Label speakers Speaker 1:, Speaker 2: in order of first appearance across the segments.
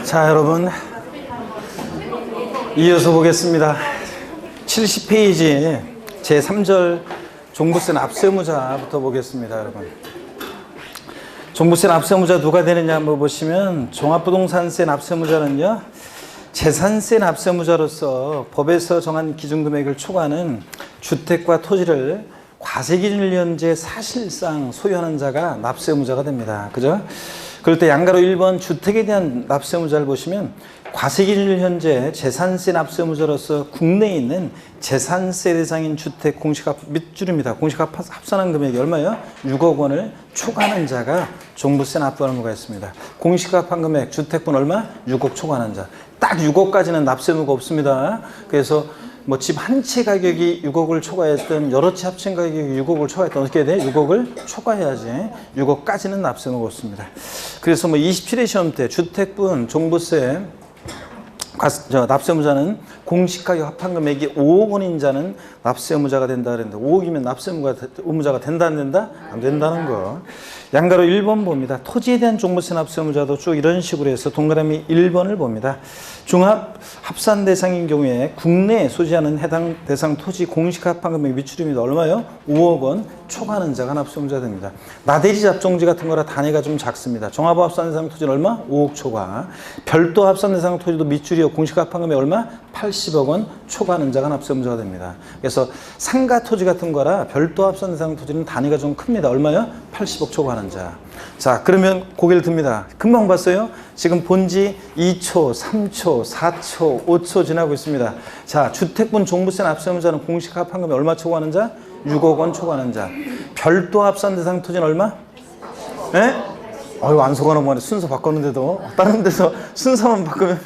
Speaker 1: 자, 여러분 이어서 보겠습니다. 70페이지 제3절 종부세 납세의무자부터 보겠습니다. 여러분, 종부세 납세의무자 누가 되느냐 한번 보시면, 종합부동산세 납세의무자는요, 재산세 납세의무자로서 법에서 정한 기준금액을 초과하는 주택과 토지를 과세기준일 현재 사실상 소유하는 자가 납세의무자가 됩니다. 그죠? 그럴 때 양가로 1번 주택에 대한 납세의무자를 보시면, 과세기준일 현재 재산세 납세의무자로서 국내에 있는 재산세 대상인 주택 공시가압 밑줄입니다. 공시가압 합산한 금액이 얼마예요? 6억 원을 초과하는 자가 종부세 납부하는 의무가 있습니다. 공시가압한 금액 주택분 얼마? 6억 초과하는 자. 딱 6억까지는 납세 의무가 없습니다. 그래서 뭐 집 한 채 가격이 6억을 초과했든 여러 채 합친 가격이 6억을 초과했든 어떻게 해야 돼? 6억을 초과해야지. 6억까지는 납세 의무가 없습니다. 그래서 뭐 27회 시험 때 주택분 종부세 납세의무자는 공시가격 합한 금액이 5억 원인 자는 납세의무자가 된다 그랬는데, 5억이면 납세의무자가 된다 안 된다? 안 된다는 거. 양가로 1번 봅니다. 토지에 대한 종부세 납세의무자도 쭉 이런 식으로 해서 동그라미 1번을 봅니다. 종합 합산 대상인 경우에 국내에 소지하는 해당 대상 토지 공시가 합한 금액 밑줄입니다. 얼마요? 5억 원 초과하는 자가 납세의무자가 됩니다. 나대지 잡종지 같은 거라 단위가 좀 작습니다. 종합 합산 대상 토지는 얼마? 5억 초과. 별도 합산 대상 토지도 밑줄이요, 공시가 합한 금액 얼마? 80억 원 초과하는 자가 납세의무자가 됩니다. 그래서 상가 토지 같은 거라 별도 합산 대상 토지는 단위가 좀 큽니다. 얼마요? 80억 초과하는 자. 자, 그러면 고개를 듭니다. 금방 봤어요? 지금 본지 2초, 3초, 4초, 5초 지나고 있습니다. 자, 주택분 종부세 납세의무자는 공시가 합한 금액 얼마 초과하는 자? 6억 원 초과하는 자. 별도 합산 대상 토지는 얼마? 네? 아유, 안소가 넘어가네. 순서 바꿨는데도 다른 데서 순서만 바꾸면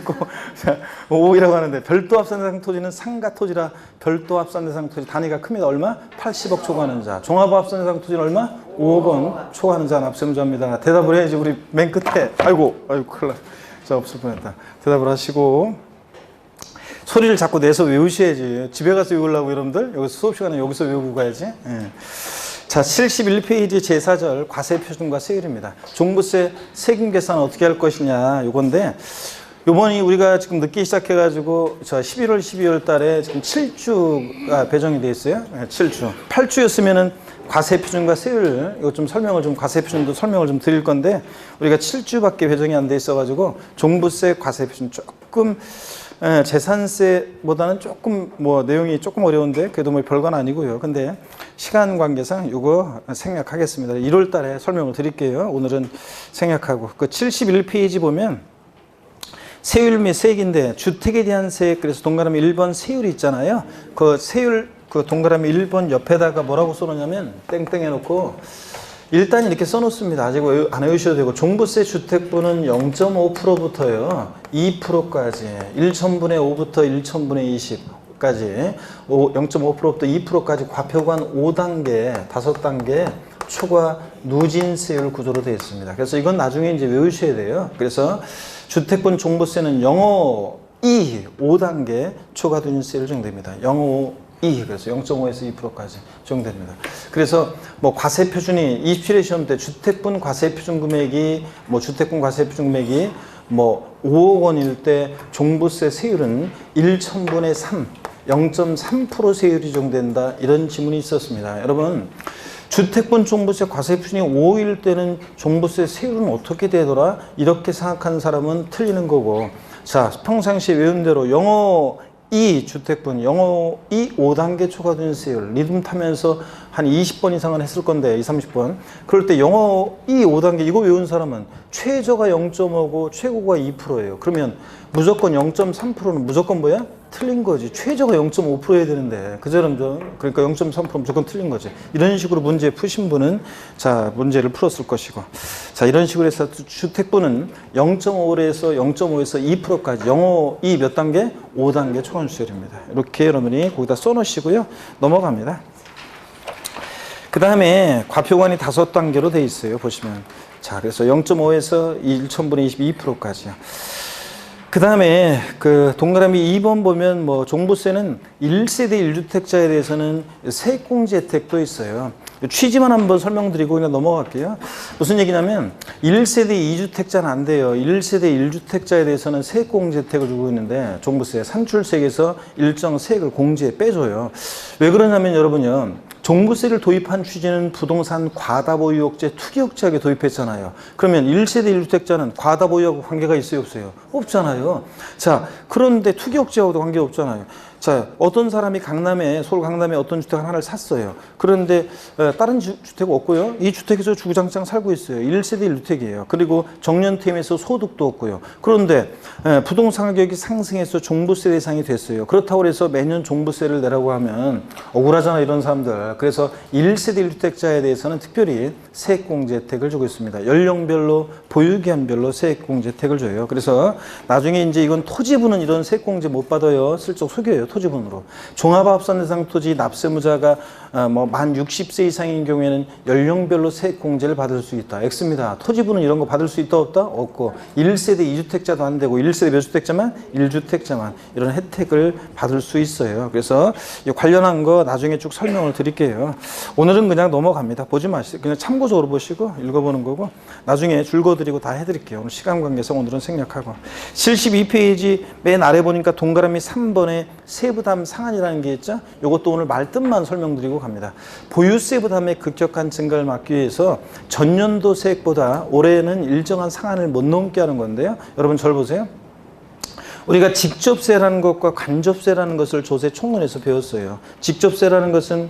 Speaker 1: 5이라고 하는데, 별도 합산 대상 토지는 상가 토지라 별도 합산 대상 토지 단위가 큽니다. 얼마? 80억 초과하는 자. 종합 합산 대상 토지는 얼마? 5억 원 초과하는 자 납세의무자입니다. 대답을 해야지. 우리 맨 끝에 아이고 큰일 나. 자, 없을 뻔했다. 대답을 하시고 소리를 자꾸 내서 외우셔야지. 집에 가서 외우려고 여러분들 여기서 수업 시간에 여기서 외우고 가야지. 예. 자, 71페이지 제4절 과세 표준과 세율입니다. 종부세 세금 계산 어떻게 할 것이냐 요건데, 요번이 우리가 지금 늦게 시작해가지고 11월, 12월 달에 지금 7주가 배정이 돼 있어요. 7주. 8주였으면은 과세 표준과 세율, 이거 좀 과세 표준도 설명을 좀 드릴 건데, 우리가 7주밖에 배정이 안 돼 있어가지고 종부세 과세 표준 조금 재산세보다는 조금 내용이 조금 어려운데 그래도 별건 아니고요. 근데 시간 관계상 이거 생략하겠습니다. 1월 달에 설명을 드릴게요. 오늘은 생략하고, 그 71페이지 보면 세율 및 세액인데, 주택에 대한 세액, 그래서 동그라미 1번 세율이 있잖아요. 그 세율, 그 동그라미 1번 옆에다가 뭐라고 써놓냐면 땡땡 해놓고 일단 이렇게 써놓습니다. 아직 안 외우셔도 되고, 종부세 주택분은 0.5%부터요 2%까지 1,000분의 5부터 1,000분의 20까지 0.5%부터 2%까지 과표관 5단계 5단계 초과 누진세율 구조로 되어 있습니다. 그래서 이건 나중에 이제 외우셔야 돼요. 그래서 주택분 종부세는 0.5, 5단계 초과 누진세율 정도입니다. 0.5, 그래서 0.5에서 2%까지 적용됩니다. 그래서 과세 표준이 27회 시험 때 주택분 과세 표준 금액이 5억 원일 때 종부세 세율은 1,000분의 3, 0.3% 세율이 적용된다, 이런 지문이 있었습니다. 여러분, 주택분 종부세 과세 표준이 5일 때는 종부세 세율은 어떻게 되더라? 이렇게 생각하는 사람은 틀리는 거고, 자, 평상시에 외운 대로 0.5 주택분, 0.5 5단계 초과된 세율, 리듬 타면서 한 20번 이상은 했을 건데, 30번. 그럴 때 0.5 5단계 이거 외운 사람은 최저가 0.5고 최고가 2%예요. 그러면 무조건 0.3%는 무조건 뭐야? 틀린 거지. 최저가 0.5% 해야 되는데, 그러니까 0.3% 무조건 틀린 거지. 이런 식으로 문제 푸신 분은 자, 문제를 풀었을 것이고, 자, 이런 식으로 해서 주택분은 0.5에서 0.5에서 2%까지 0.5 몇 단계? 5단계 초과세율입니다. 이렇게 여러분이 거기다 써놓으시고요. 넘어갑니다. 그 다음에 과표관이 5단계로 돼 있어요. 보시면. 자, 그래서 0.5에서 1,000분의 22%까지요. 그 다음에 그 동그라미 2번 보면 종부세는 1세대 1주택자에 대해서는 세액공제 혜택도 있어요. 취지만 한번 설명드리고 그냥 넘어갈게요. 무슨 얘기냐면 1세대 2주택자는 안 돼요. 1세대 1주택자에 대해서는 세액공제 혜택을 주고 있는데 종부세, 산출세에서 일정 세액을 공제에 빼줘요. 왜 그러냐면 여러분요. 종부세를 도입한 취지는 부동산 과다보유억제, 투기억제하게 도입했잖아요. 그러면 1세대 1주택자는 과다보유하고 관계가 있어요, 없어요? 없잖아요. 자, 그런데 투기억제하고도 관계 없잖아요. 자, 어떤 사람이 강남에, 서울 강남에 어떤 주택 하나를 샀어요. 그런데 다른 주택 없고요. 이 주택에서 주구장창 살고 있어요. 1세대 1주택이에요. 그리고 정년퇴임에서 소득도 없고요. 그런데 부동산 가격이 상승해서 종부세 대상이 됐어요. 그렇다고 해서 매년 종부세를 내라고 하면 억울하잖아, 이런 사람들. 그래서 1세대 1주택자에 대해서는 특별히 세액공제 혜택을 주고 있습니다. 연령별로, 보유기한별로 세액공제 혜택을 줘요. 그래서 나중에 이제 이건 토지분은 이런 세액공제 못 받아요. 슬쩍 속여요. 토지분으로. 종합합산 대상 토지 납세무자가 만 60세 이상인 경우에는 연령별로 세액공제를 받을 수 있다. X입니다. 토지분은 이런 거 받을 수 있다, 없다? 없고 1세대 2주택자도 안 되고 1세대 몇 주택자만? 1주택자만 이런 혜택을 받을 수 있어요. 그래서 관련한 거 나중에 쭉 설명을 드릴게요. 오늘은 그냥 넘어갑니다. 보지 마시고 그냥 참고적으로 보시고 읽어보는 거고 나중에 줄거드리고 다 해드릴게요. 오늘 시간 관계상 오늘은 생략하고 72페이지 맨 아래 보니까 동그라미 3번에 세부담 상한이라는 게 있죠. 이것도 오늘 말뜻만 설명드리고 갑니다. 보유세 부담의 급격한 증가를 막기 위해서 전년도 세액보다 올해는 일정한 상한을 못 넘게 하는 건데요. 여러분 절 보세요. 우리가 직접세라는 것과 간접세라는 것을 조세 총론에서 배웠어요. 직접세라는 것은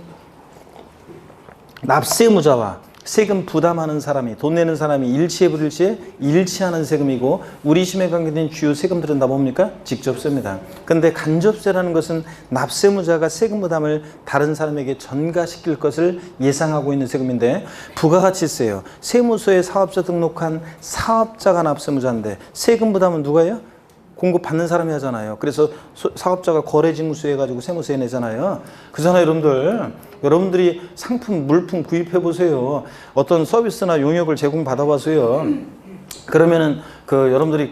Speaker 1: 납세무자와 세금 부담하는 사람이, 돈 내는 사람이 일치해 불일치해 일치하는 세금이고 우리 심에 관계된 주요 세금들은 다 뭡니까? 직접세입니다. 그런데 간접세라는 것은 납세무자가 세금 부담을 다른 사람에게 전가시킬 것을 예상하고 있는 세금인데 부가가치세예요. 세무서에 사업자 등록한 사업자가 납세무자인데 세금 부담은 누가 해요? 공급받는 사람이 하잖아요. 그래서 사업자가 거래징수 해가지고 세무세 내잖아요. 그잖아요, 여러분들이 상품, 물품 구입해 보세요. 어떤 서비스나 용역을 제공받아봐서요. 그러면은 여러분들이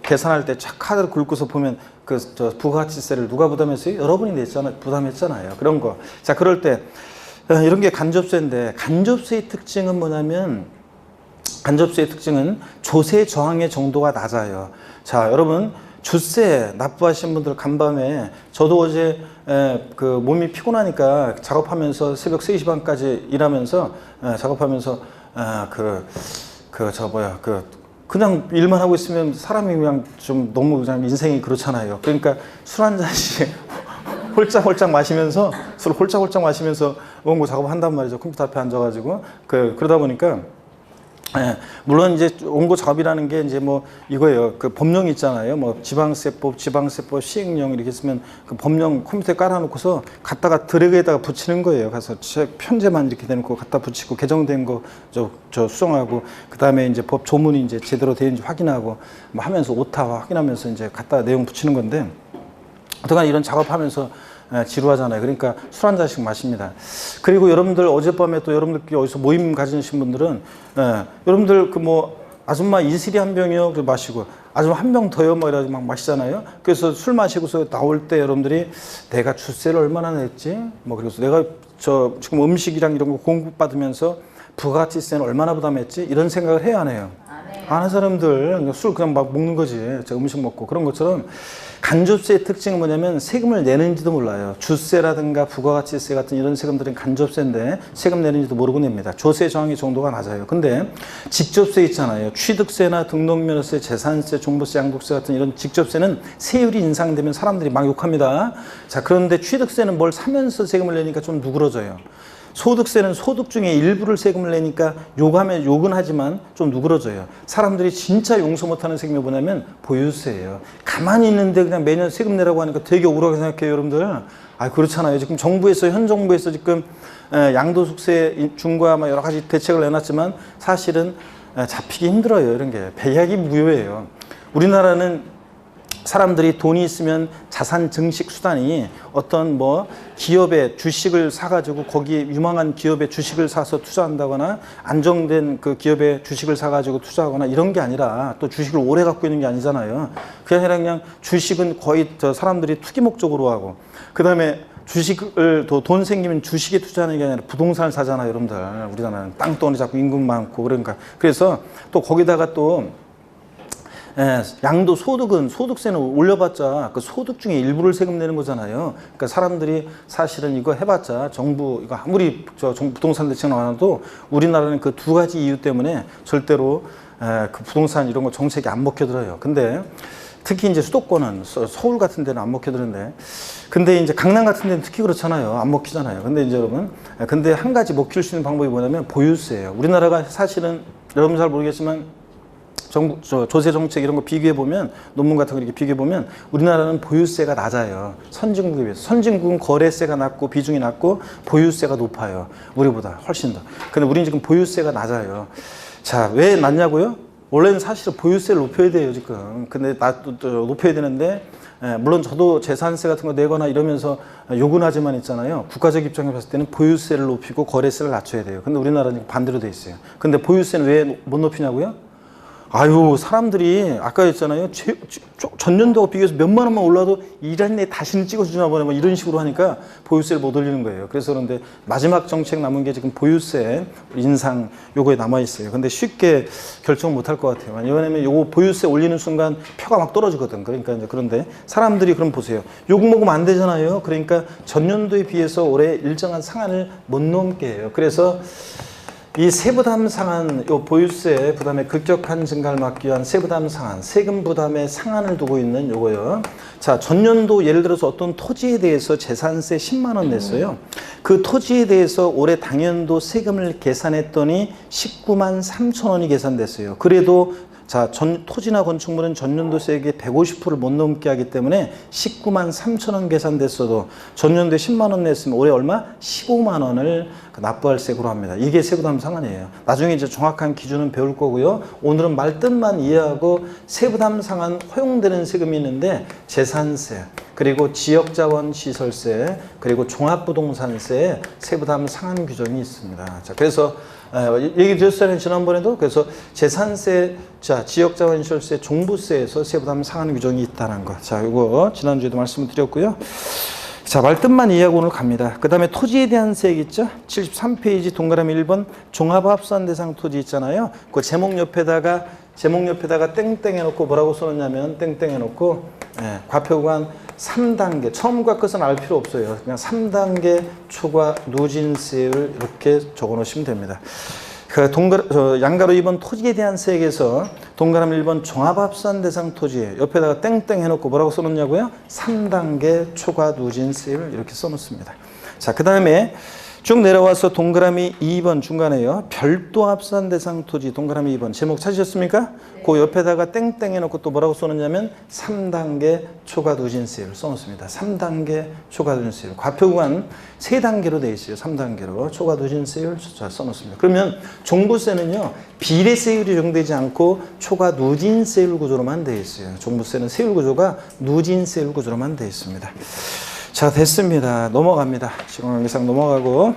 Speaker 1: 계산할 때 착 카드를 긁고서 보면 부가가치세를 누가 부담했어요? 여러분이 부담했잖아요. 그런 거. 자, 그럴 때 이런 게 간접세인데 간접세의 특징은 뭐냐면 간접세의 특징은 조세 저항의 정도가 낮아요. 자, 여러분 주세 납부하신 분들 간밤에 저도 어제 몸이 피곤하니까 작업하면서 새벽 3시 반까지 일하면서 작업하면서 그냥 일만 하고 있으면 사람이 그냥 좀 너무 그냥 인생이 그렇잖아요. 그러니까 술 한 잔씩 홀짝홀짝 마시면서 술 홀짝홀짝 마시면서 원고 작업한단 말이죠. 컴퓨터 앞에 앉아가지고 그러다 보니까 물론 이제 원고 작업이라는 게 이제 뭐 이거예요. 법령 있잖아요. 뭐 지방세법 시행령 이렇게 쓰면 그 법령 컴퓨터에 깔아놓고서 갖다가 드래그에다가 붙이는 거예요. 가서 편제만 이렇게 대놓고 갖다 붙이고 개정된 거 저 수정하고 그 다음에 이제 법 조문이 이제 제대로 되는지 확인하고 뭐 하면서 오타 확인하면서 이제 갖다 내용 붙이는 건데 어떡하나 이런 작업하면서 지루하잖아요. 그러니까 술 한 잔씩 마십니다. 그리고 여러분들 어젯밤에 또 여러분들끼리 어디서 모임 가지신 분들은 여러분들 아줌마 이슬이 한 병이요 마시고 아줌마 한 병 더요 이래가지고 막 마시잖아요. 그래서 술 마시고서 나올 때 여러분들이 내가 주세를 얼마나 냈지? 그래서 내가 지금 음식이랑 이런 거 공급받으면서 부가가치세는 얼마나 부담했지? 이런 생각을 해야 안 해요? 안 하는 사람들 술 그냥 막 먹는 거지. 음식 먹고 그런 것처럼 간접세의 특징은 뭐냐면 세금을 내는지도 몰라요. 주세라든가 부가가치세 같은 이런 세금들은 간접세인데 세금 내는지도 모르고 냅니다. 조세 저항의 정도가 낮아요. 근데 직접세 있잖아요. 취득세나 등록면허세, 재산세, 종부세, 양도세 같은 이런 직접세는 세율이 인상되면 사람들이 막 욕합니다. 자, 그런데 취득세는 뭘 사면서 세금을 내니까 좀 누그러져요. 소득세는 소득 중에 일부를 세금을 내니까 욕은 하지만 좀 누그러져요. 사람들이 진짜 용서 못하는 세금이 뭐냐면 보유세예요. 가만히 있는데 그냥 매년 세금 내라고 하니까 되게 억울하게 생각해요, 여러분들. 그렇잖아요. 지금 현 정부에서 지금 양도소득세 중과 여러 가지 대책을 내놨지만 사실은 잡히기 힘들어요. 이런 게 배약이 무효예요. 우리나라는 사람들이 돈이 있으면 자산 증식 수단이 어떤 기업의 주식을 사가지고 거기에 유망한 기업의 주식을 사서 투자한다거나 안정된 그 기업의 주식을 사가지고 투자하거나 이런 게 아니라 또 주식을 오래 갖고 있는 게 아니잖아요. 그게 아니라 그냥 주식은 거의 사람들이 투기 목적으로 하고 그 다음에 주식을 돈 생기면 주식에 투자하는 게 아니라 부동산을 사잖아요, 여러분들. 우리나라는 땅덩어리 잡고 임금 많고 그러니까. 그래서 또 거기다가 또 양도 소득세는 올려봤자 그 소득 중에 일부를 세금 내는 거잖아요. 그러니까 사람들이 사실은 이거 해봤자 정부 이거 아무리 부동산 대책 나와도 우리나라는 그 두 가지 이유 때문에 절대로 그 부동산 이런 거 정책이 안 먹혀들어요. 근데 특히 이제 수도권은 서울 같은 데는 안 먹혀드는데, 근데 이제 강남 같은 데는 특히 그렇잖아요. 안 먹히잖아요. 근데 이제 여러분, 근데 한 가지 먹힐 수 있는 방법이 뭐냐면 보유세예요. 우리나라가 사실은 여러분 잘 모르겠지만 정부 조세 정책 이런 거 비교해 보면, 논문 같은 거 이렇게 비교해 보면 우리나라는 보유세가 낮아요. 선진국에 비해서. 선진국은 거래세가 낮고 비중이 낮고 보유세가 높아요. 우리보다 훨씬 더. 근데 우리는 지금 보유세가 낮아요. 자, 왜 낮냐고요? 원래는 사실은 보유세를 높여야 돼요, 지금. 근데 높여야 되는데, 물론 저도 재산세 같은 거 내거나 이러면서 요구는 하지만 있잖아요. 국가적 입장에 봤을 때는 보유세를 높이고 거래세를 낮춰야 돼요. 근데 우리나라는 반대로 돼 있어요. 근데 보유세는 왜 못 높이냐고요? 아유, 사람들이 아까 했잖아요. 전년도와 비교해서 몇만 원만 올라도 일한 내 다시는 찍어주나 보네, 뭐 이런 식으로 하니까 보유세를 못 올리는 거예요. 그래서 그런데 마지막 정책 남은 게 지금 보유세 인상 요거에 남아 있어요. 근데 쉽게 결정 못 할 것 같아요. 왜냐면 요거 보유세 올리는 순간 표가 막 떨어지거든. 그러니까 이제 그런데 사람들이 그럼 보세요. 요거 먹으면 안 되잖아요. 그러니까 전년도에 비해서 올해 일정한 상한을 못 넘게 해요. 그래서 이 세부담 상한, 요 보유세 부담의 급격한 증가를 막기 위한 세부담 상한, 세금 부담의 상한을 두고 있는 요거요. 자, 전년도 예를 들어서 어떤 토지에 대해서 재산세 10만 원 냈어요. 그 토지에 대해서 올해 당연도 세금을 계산했더니 19만 3천 원이 계산됐어요. 그래도 자, 토지나 건축물은 전년도세액의 150%를 못 넘게 하기 때문에 19만 3천 원 계산됐어도 전년도에 10만 원 냈으면 올해 얼마? 15만 원을 납부할 세금으로 합니다. 이게 세부담 상한이에요. 나중에 이제 정확한 기준은 배울 거고요. 오늘은 말뜻만 이해하고 세부담 상한 허용되는 세금이 있는데 재산세, 그리고 지역자원시설세, 그리고 종합부동산세 세부담 상한 규정이 있습니다. 자, 그래서 얘기 드렸잖아요, 지난번에도. 그래서 재산세, 자, 지역자원시설세, 종부세에서 세부담 상한 규정이 있다는 거. 자, 이거 지난주에도 말씀을 드렸고요. 자, 말뜻만 이해하고 오늘 갑니다. 그 다음에 토지에 대한 세액 있죠? 73페이지 동그라미 1번 종합합산 대상 토지 있잖아요. 그 제목 옆에다가 땡땡 해놓고 뭐라고 써놓냐면 땡땡 해놓고 과표관 3단계, 처음과 끝은 알 필요 없어요. 그냥 3단계 초과 누진세율 이렇게 적어 놓으시면 됩니다. 그 양가로 2번 토지에 대한 세액에서 동그라미 1번 종합합산 대상 토지 옆에다가 땡땡 해놓고 뭐라고 써놓냐고요? 3단계 초과 누진세율 이렇게 써놓습니다. 자, 그 다음에 쭉 내려와서 동그라미 2번 중간에요. 별도 합산 대상 토지 동그라미 2번 제목 찾으셨습니까? 그 옆에다가 땡땡 해놓고 또 뭐라고 써놓냐면 3단계 초과 누진세율 써놓습니다. 3단계 초과 누진세율. 과표구간 3단계로 되어 있어요. 3단계로 초과 누진세율 써놓습니다. 그러면 종부세는요, 비례세율이 적용되지 않고 초과 누진세율 구조로만 되어 있어요. 종부세는 세율 구조가 누진세율 구조로만 되어 있습니다. 자, 됐습니다. 넘어갑니다. 시공항계상 넘어가고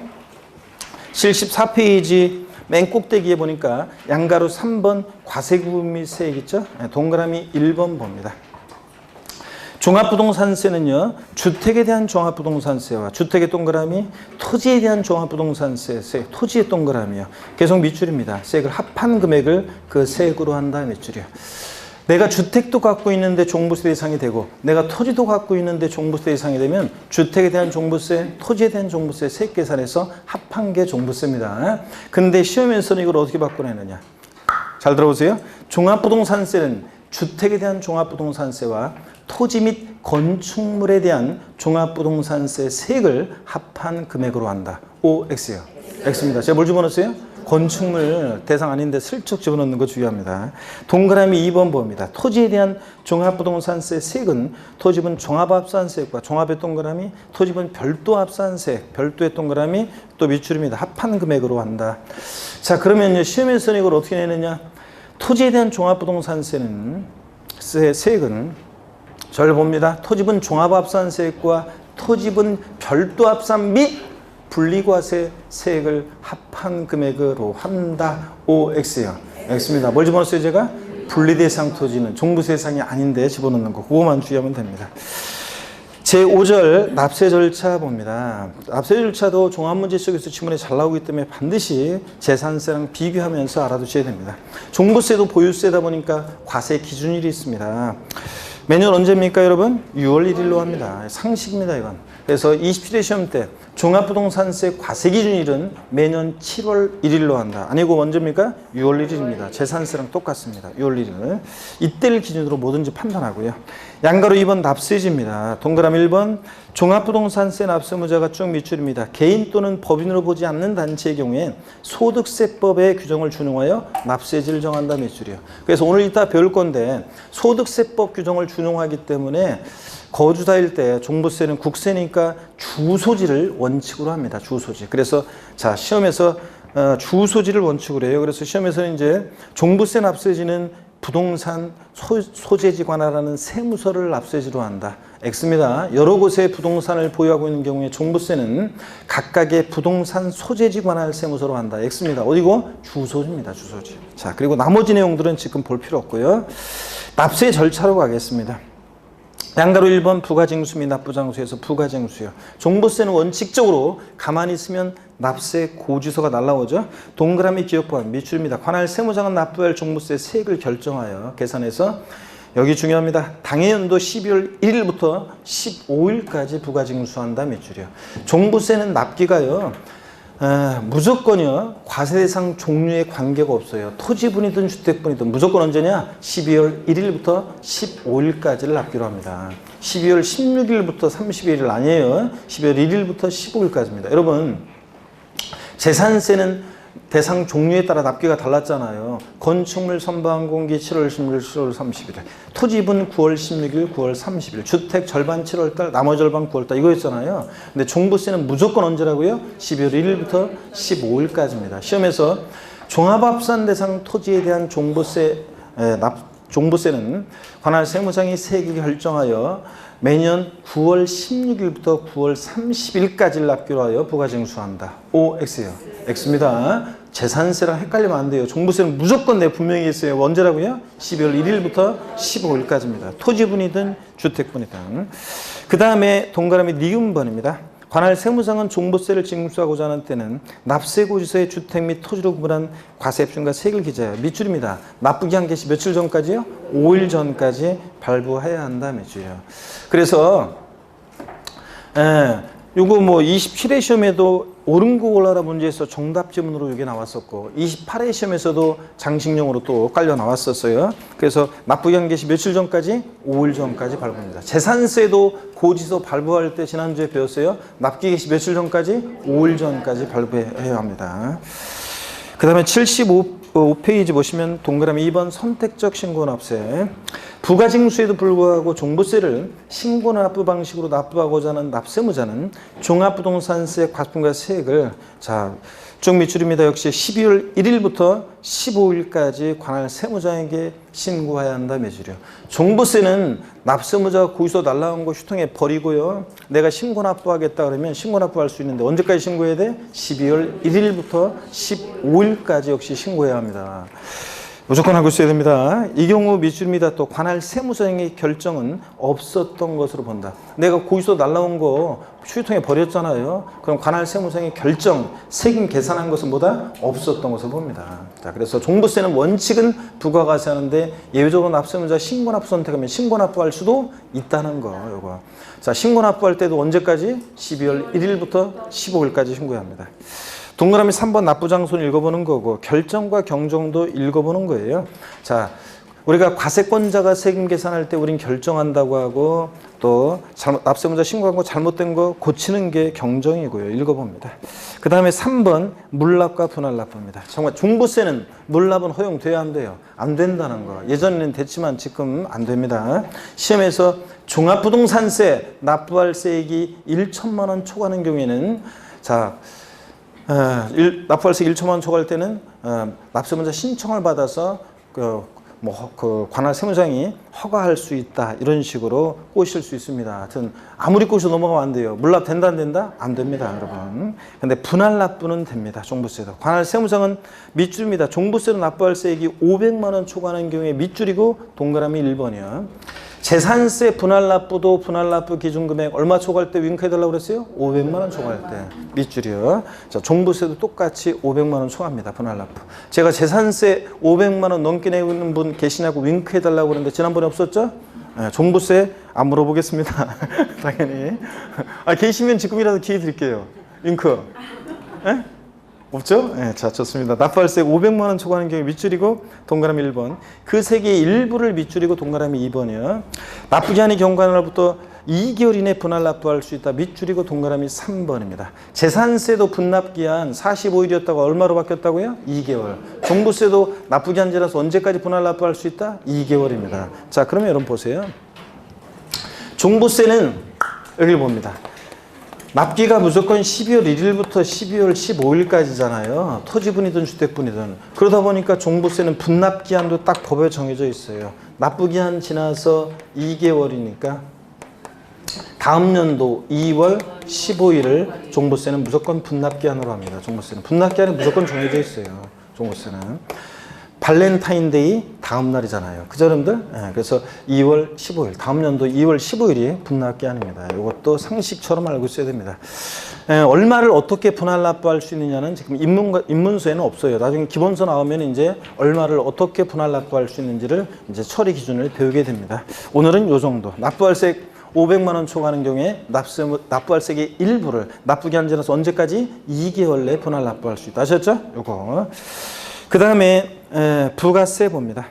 Speaker 1: 74페이지 맨 꼭대기에 보니까 양가로 3번 과세구분 및 세액 있죠? 동그라미 1번 봅니다. 종합부동산세는요, 주택에 대한 종합부동산세와 주택의 동그라미, 토지에 대한 종합부동산세, 토지의 동그라미요. 계속 밑줄입니다. 세액을 합한 금액을 그 세액으로 한다 밑줄이요. 내가 주택도 갖고 있는데 종부세 대상이 되고 내가 토지도 갖고 있는데 종부세 대상이 되면 주택에 대한 종부세, 토지에 대한 종부세 세액 계산해서 합한 게 종부세입니다. 근데 시험에서는 이걸 어떻게 바꿔내느냐. 잘 들어보세요. 종합부동산세는 주택에 대한 종합부동산세와 토지 및 건축물에 대한 종합부동산세 세액을 합한 금액으로 한다. OX요. X입니다. 제가 뭘 집어넣었어요? 건축물 대상 아닌데 슬쩍 집어넣는 거 중요합니다. 동그라미 2번 봅니다. 토지에 대한 종합부동산세 세액은 토지분 종합합산세액과 종합의 동그라미, 토지분 별도합산세액, 별도의 동그라미, 또 밑줄입니다. 합한 금액으로 한다. 자, 그러면 시험에서는 이걸 어떻게 내느냐? 토지에 대한 종합부동산세는 세액은 절 봅니다. 토지분 종합합산세액과 토지분 별도합산 및 분리과세 세액을 합한 금액으로 한다. OX요. X입니다. 뭘 집어넣었어요, 제가? 분리대상 토지는 종부세 대상이 아닌데 집어넣는 거. 그거만 주의하면 됩니다. 제5절 납세 절차 봅니다. 납세 절차도 종합문제 속에서 지문에 잘 나오기 때문에 반드시 재산세랑 비교하면서 알아두셔야 됩니다. 종부세도 보유세다 보니까 과세 기준일이 있습니다. 매년 언제입니까 여러분? 6월 1일로 합니다. 상식입니다 이건. 그래서 27회 시험 때 종합부동산세 과세 기준일은 매년 7월 1일로 한다. 아니고 언제입니까? 6월 1일입니다. 재산세랑 똑같습니다. 6월 1일. 이때를 기준으로 뭐든지 판단하고요. 양가로 2번 납세지입니다. 동그라미 1번 종합부동산세 납세무자가 쭉 밑줄입니다. 개인 또는 법인으로 보지 않는 단체의 경우에 소득세법의 규정을 준용하여 납세지를 정한다 밑줄이요. 그래서 오늘 이따 배울 건데 소득세법 규정을 준용하기 때문에 거주자일 때 종부세는 국세니까 주소지를 원칙으로 합니다. 주소지. 그래서 자 시험에서 주소지를 원칙으로 해요. 그래서 시험에서는 이제 종부세 납세지는 부동산 소재지 관할하는 세무서를 납세지로 한다. X입니다. 여러 곳에 부동산을 보유하고 있는 경우에 종부세는 각각의 부동산 소재지 관할 세무서로 한다. X입니다. 어디고? 주소지입니다. 주소지. 자, 그리고 나머지 내용들은 지금 볼 필요 없고요. 납세 절차로 가겠습니다. 양가로 1번 부가징수 및 납부장수에서 부가징수요. 종부세는 원칙적으로 가만히 있으면 납세 고지서가 날라오죠. 동그라미 기억보안 밑줄입니다. 관할 세무장은 납부할 종부세 세액을 결정하여 계산해서 여기 중요합니다. 당해연도 12월 1일부터 15일까지 부가징수한다 밑줄이요. 종부세는 납기가요. 무조건이요. 과세대상 종류에 관계가 없어요. 토지분이든 주택분이든 무조건 언제냐? 12월 1일부터 15일까지를 납기로 합니다. 12월 16일부터 31일 아니에요. 12월 1일부터 15일까지입니다. 여러분 재산세는 대상 종류에 따라 납기가 달랐잖아요. 건축물 선박항공기 7월 16일, 7월 30일, 토지분 9월 16일, 9월 30일, 주택 절반 7월달, 나머지 절반 9월달 이거였잖아요. 근데 종부세는 무조건 언제라고요? 12월 1일부터 15일까지입니다. 시험에서 종합합산 대상 토지에 대한 종부세는 관할 세무장이 세액을 결정하여 매년 9월 16일부터 9월 30일까지를 납기로 하여 부가징수한다. O, X예요. X입니다. 재산세랑 헷갈리면 안 돼요. 종부세는 무조건 분명히 있어요. 언제라고요? 12월 1일부터 15일까지입니다. 토지분이든 주택분이든. 그 다음에 동그라미 니은번입니다. 관할 세무장은 종부세를 징수하고자 하는 때는 납세고지서에 주택 및 토지로 구분한 과세액준과 세액을 기재하여 밑줄입니다. 납부기 한 개시 며칠 전까지요? 5일 전까지 발부해야 한다 밑줄이요. 그래서 요거 27회 시험에도 옳은고 올라라 문제에서 정답 지문으로 이게 나왔었고 28회 시험에서도 장식용으로 또 깔려 나왔었어요. 그래서 납부기 한 개시 며칠 전까지? 5일 전까지 발부합니다. 재산세도 고지서 발부할 때 지난주에 배웠어요. 납기 개시 며칠 전까지? 5일 전까지 발부해야 합니다. 그 다음에 75페이지 보시면 동그라미 2번 선택적 신고납세. 부가징수에도 불구하고 종부세를 신고납부 방식으로 납부하고자 하는 납세무자는 종합부동산세 과세금과 세액을 쭉 밑줄입니다. 역시 12월 1일부터 15일까지 관할 세무장에게 신고해야 한다 밑줄이요. 종부세는 납세무자가 고지서 날라온 거 휴통에 버리고요. 내가 신고납부하겠다 그러면 신고납부할 수 있는데 언제까지 신고해야 돼? 12월 1일부터 15일까지 역시 신고해야 합니다. 무조건 하고 있어야 됩니다. 이 경우 밑줄입니다. 또 관할 세무서의 결정은 없었던 것으로 본다. 내가 고지서 날라온 거 휴통에 버렸잖아요. 그럼 관할 세무서의 결정, 세금 계산한 것은 뭐다? 없었던 것으로 봅니다. 자, 그래서 종부세는 원칙은 부가가세하는데 예외적으로 납세무자 신고납부 선택하면 신고납부할 수도 있다는 거. 요거. 자, 신고납부할 때도 언제까지? 12월 1일부터 15일까지 신고해야 합니다. 동그라미 3번 납부장소는 읽어보는 거고 결정과 경정도 읽어보는 거예요. 자, 우리가 과세권자가 세금 계산할 때 우린 결정한다고 하고 또 납세무자 신고한 거 잘못된 거 고치는 게 경정이고요. 읽어봅니다. 그 다음에 3번 물납과 분할납부입니다. 정말 종부세는 물납은 허용돼야 안 돼요. 안 된다는 거. 예전에는 됐지만 지금 안 됩니다. 시험에서 종합부동산세 납부할 세액이 1천만 원 초과하는 경우에는 납부할세 1천만 원 초과할 때는 납세무자 신청을 받아서 관할 세무장이 허가할 수 있다 이런 식으로 꼬실 수 있습니다. 하여튼 아무리 꼬셔 넘어가면 안 돼요. 물납 된다 안 된다? 안 됩니다, 여러분. 근데 분할 납부는 됩니다. 종부세도. 관할 세무장은 밑줄입니다. 종부세로 납부할 세액이 500만 원 초과하는 경우에 밑줄이고 동그라미 1번이요. 재산세 분할납부도 분할납부 기준금액 얼마 초과할 때 윙크해달라고 그랬어요? 500만 원 초과할 때 밑줄이요. 자, 종부세도 똑같이 500만 원 초과합니다. 분할납부. 제가 재산세 500만 원 넘게 내고 있는 분 계시냐고 윙크해달라고 그랬는데 지난번에 없었죠? 네, 종부세 안 물어보겠습니다. 당연히. 계시면 지금이라도 기회 드릴게요. 윙크. 네? 없죠? 네, 자, 좋습니다. 납부할세 500만 원 초과하는 경우 밑줄이고 동그라미 1번. 그 세 개의 일부를 밑줄이고 동그라미 2번이요. 납부기한이 경과날부터 2개월 이내 분할 납부할 수 있다. 밑줄이고 동그라미 3번입니다. 재산세도 분납기한 45일이었다고 얼마로 바뀌었다고요? 2개월. 종부세도 납부기한 지나서 언제까지 분할 납부할 수 있다? 2개월입니다. 자, 그러면 여러분 보세요. 종부세는 여기 봅니다. 납기가 무조건 12월 1일부터 12월 15일까지잖아요. 토지분이든 주택분이든. 그러다 보니까 종부세는 분납기한도 딱 법에 정해져 있어요. 납부기한 지나서 2개월이니까 다음 연도 2월 15일을 종부세는 무조건 분납기한으로 합니다. 종부세는. 분납기한이 무조건 정해져 있어요. 종부세는. 발렌타인데이 다음 날이잖아요. 그죠, 여러분들? 네, 그래서 2월 15일, 다음 연도 2월 15일이 분납기한입니다. 이것도 상식처럼 알고 있어야 됩니다. 얼마를 어떻게 분할 납부할 수 있느냐는 지금 입문서에는 없어요. 나중에 기본서 나오면 이제 얼마를 어떻게 분할 납부할 수 있는지를 이제 처리 기준을 배우게 됩니다. 오늘은 요 정도. 납부할세 500만 원 초과하는 경우에 납부할세의 일부를 납부기한 지나서 언제까지? 2개월 내에 분할 납부할 수 있다. 아셨죠? 요거. 그 다음에 부가세 봅니다.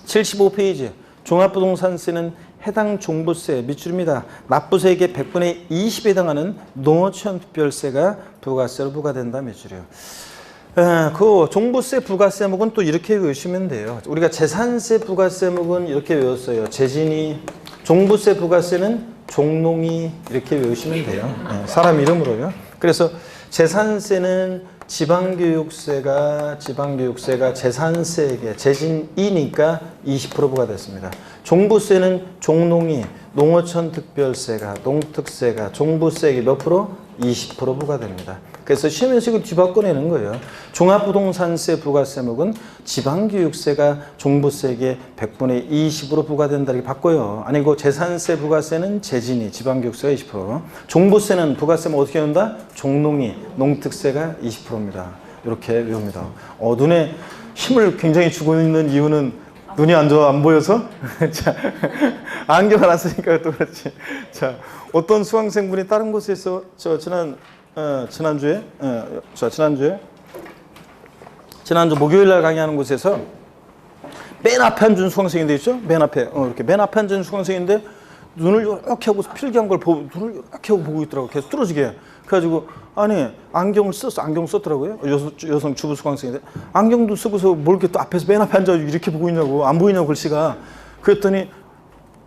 Speaker 1: 75페이지 종합부동산세는 해당 종부세 밑줄입니다. 납부세액의 100분의 20에 해당하는 농어촌 특별세가 부가세로 부과된다. 밑줄이요. 그 종부세 부가세목은 또 이렇게 외우시면 돼요. 우리가 재산세 부가세목은 이렇게 외웠어요. 재진이. 종부세 부가세는 종농이. 이렇게 외우시면 돼요. 사람 이름으로요. 그래서 재산세는 지방교육세가 재산세액의 재진이니까 20% 부과됐습니다. 종부세는 종농이, 농어촌 특별세가, 농특세가, 종부세액이 몇 프로? 20% 부과됩니다. 그래서 시험에서 이거 뒤바꿔내는 거예요. 종합부동산세 부가세목은 지방교육세가 종부세액의 100분의 20으로 부과된다 이렇게 바꿔요. 아니고 재산세 부가세는 재진이, 지방교육세가 20%. 종부세는 부가세목 어떻게 외운다? 종농이, 농특세가 20%입니다. 이렇게 외웁니다. 눈에 힘을 굉장히 주고 있는 이유는 눈이 안 좋아, 안 보여서? 자, 안경을 안 쓰니까 또 그렇지. 자, 어떤 수강생분이 다른 곳에서 지난주 목요일 날 강의하는 곳에서 맨 앞에 앉은 수강생인데 있죠? 맨 앞에 이렇게 맨 앞에 앉은 수강생인데 눈을 이렇게 하고 필기한 걸 보고 눈을 이렇게 하고 보고 있더라고. 계속 뚫어지게. 그래가지고 아니 안경 썼더라고요. 여성 주부 수강생인데 안경도 쓰고서 뭘 이렇게 또 앞에서 맨 앞에 앉아 이렇게 보고 있냐고 안 보이냐고 글씨가. 그랬더니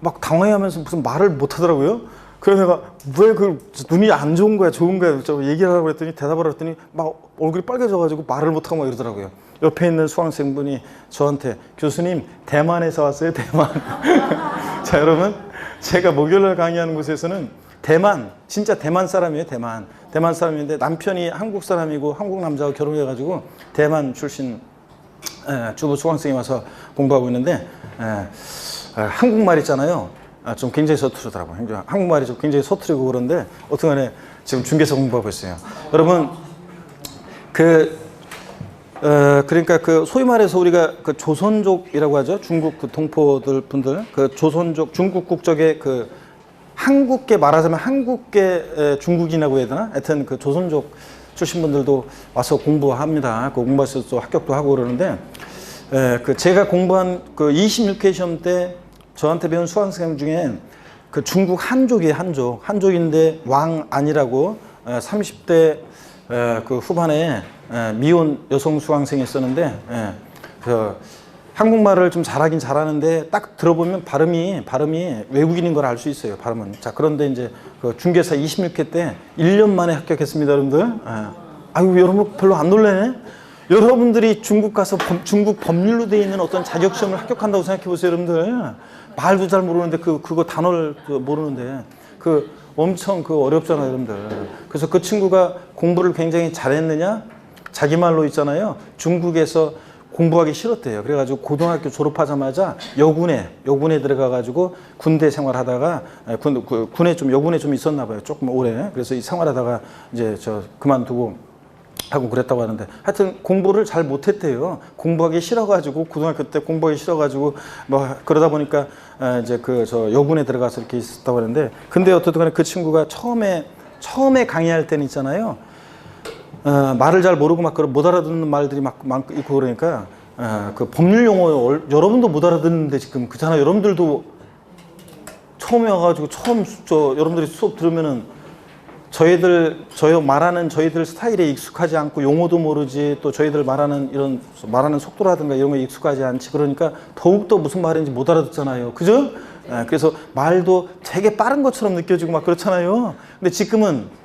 Speaker 1: 막 당황해하면서 무슨 말을 못 하더라고요. 그래서 내가 왜 그 눈이 안 좋은 거야 좋은 거야 저 얘기를 하라고 했더니 대답을 했더니 막 얼굴이 빨개져가지고 말을 못 하고 막 이러더라고요. 옆에 있는 수강생분이 저한테 교수님 대만에서 왔어요. 대만. 자 여러분 제가 목요일날 강의하는 곳에서는 대만 진짜 대만 사람이에요. 대만 사람인데 남편이 한국 사람이고 한국 남자하고 결혼해가지고 대만 출신 주부 수강생이 와서 공부하고 있는데 한국말 있잖아요. 좀 굉장히 서투르더라고요. 한국말이 좀 굉장히 서투르고 그런데 어떡하네 지금 중개사 공부하고 있어요. 여러분 그러니까 그 소위 말해서 우리가 그 조선족이라고 하죠. 중국 그 동포들 분들 그 조선족 중국 국적의 그 한국계 말하자면 한국계 중국인이라고 해야 되나? 하여튼 그 조선족 출신 분들도 와서 공부합니다. 그 공부해서 또 합격도 하고 그러는데 그 제가 공부한 그 26회 시험 때 저한테 배운 수강생 중에 그 중국 한족이에요. 한족인데 왕안이라고 30대 그 후반에 미혼 여성 수강생이 있었는데 그 한국말을 좀 잘하긴 잘하는데 딱 들어보면 발음이 외국인인 걸 알 수 있어요. 발음은. 자 그런데 이제 그 중개사 26회 때 1년 만에 합격했습니다, 여러분들. 아유 여러분 별로 안 놀라네. 여러분들이 중국 가서 중국 법률로 되어 있는 어떤 자격시험을 합격한다고 생각해 보세요, 여러분들. 말도 잘 모르는데 그거 단어를 모르는데 엄청 어렵잖아요, 여러분들. 그래서 그 친구가 공부를 굉장히 잘했느냐? 자기 말로 있잖아요. 중국에서 공부하기 싫었대요. 그래가지고 고등학교 졸업하자마자 여군에 들어가가지고 군대 생활하다가 군에 좀 여군에 좀 있었나 봐요. 조금 오래. 그래서 이 생활하다가 이제 저 그만두고 하고 그랬다고 하는데 하여튼 공부를 잘 못했대요. 공부하기 싫어가지고 고등학교 때 공부하기 싫어가지고 뭐 그러다 보니까 이제 그 저 여군에 들어가서 이렇게 있었다고 하는데 근데 어떻든 간에 그 친구가 처음에 강의할 때는 있잖아요. 말을 잘 모르고 막 못 알아듣는 말들이 막 있고 그러니까 그 법률 용어 여러분도 못 알아듣는데 지금 그잖아요. 여러분들도 처음에 와가지고 여러분들이 수업 들으면은 말하는 저희들 스타일에 익숙하지 않고 용어도 모르지 또 저희들 말하는 속도라든가 이런 거에 익숙하지 않지 그러니까 더욱더 무슨 말인지 못 알아듣잖아요. 그죠? 그래서 말도 되게 빠른 것처럼 느껴지고 막 그렇잖아요. 근데 지금은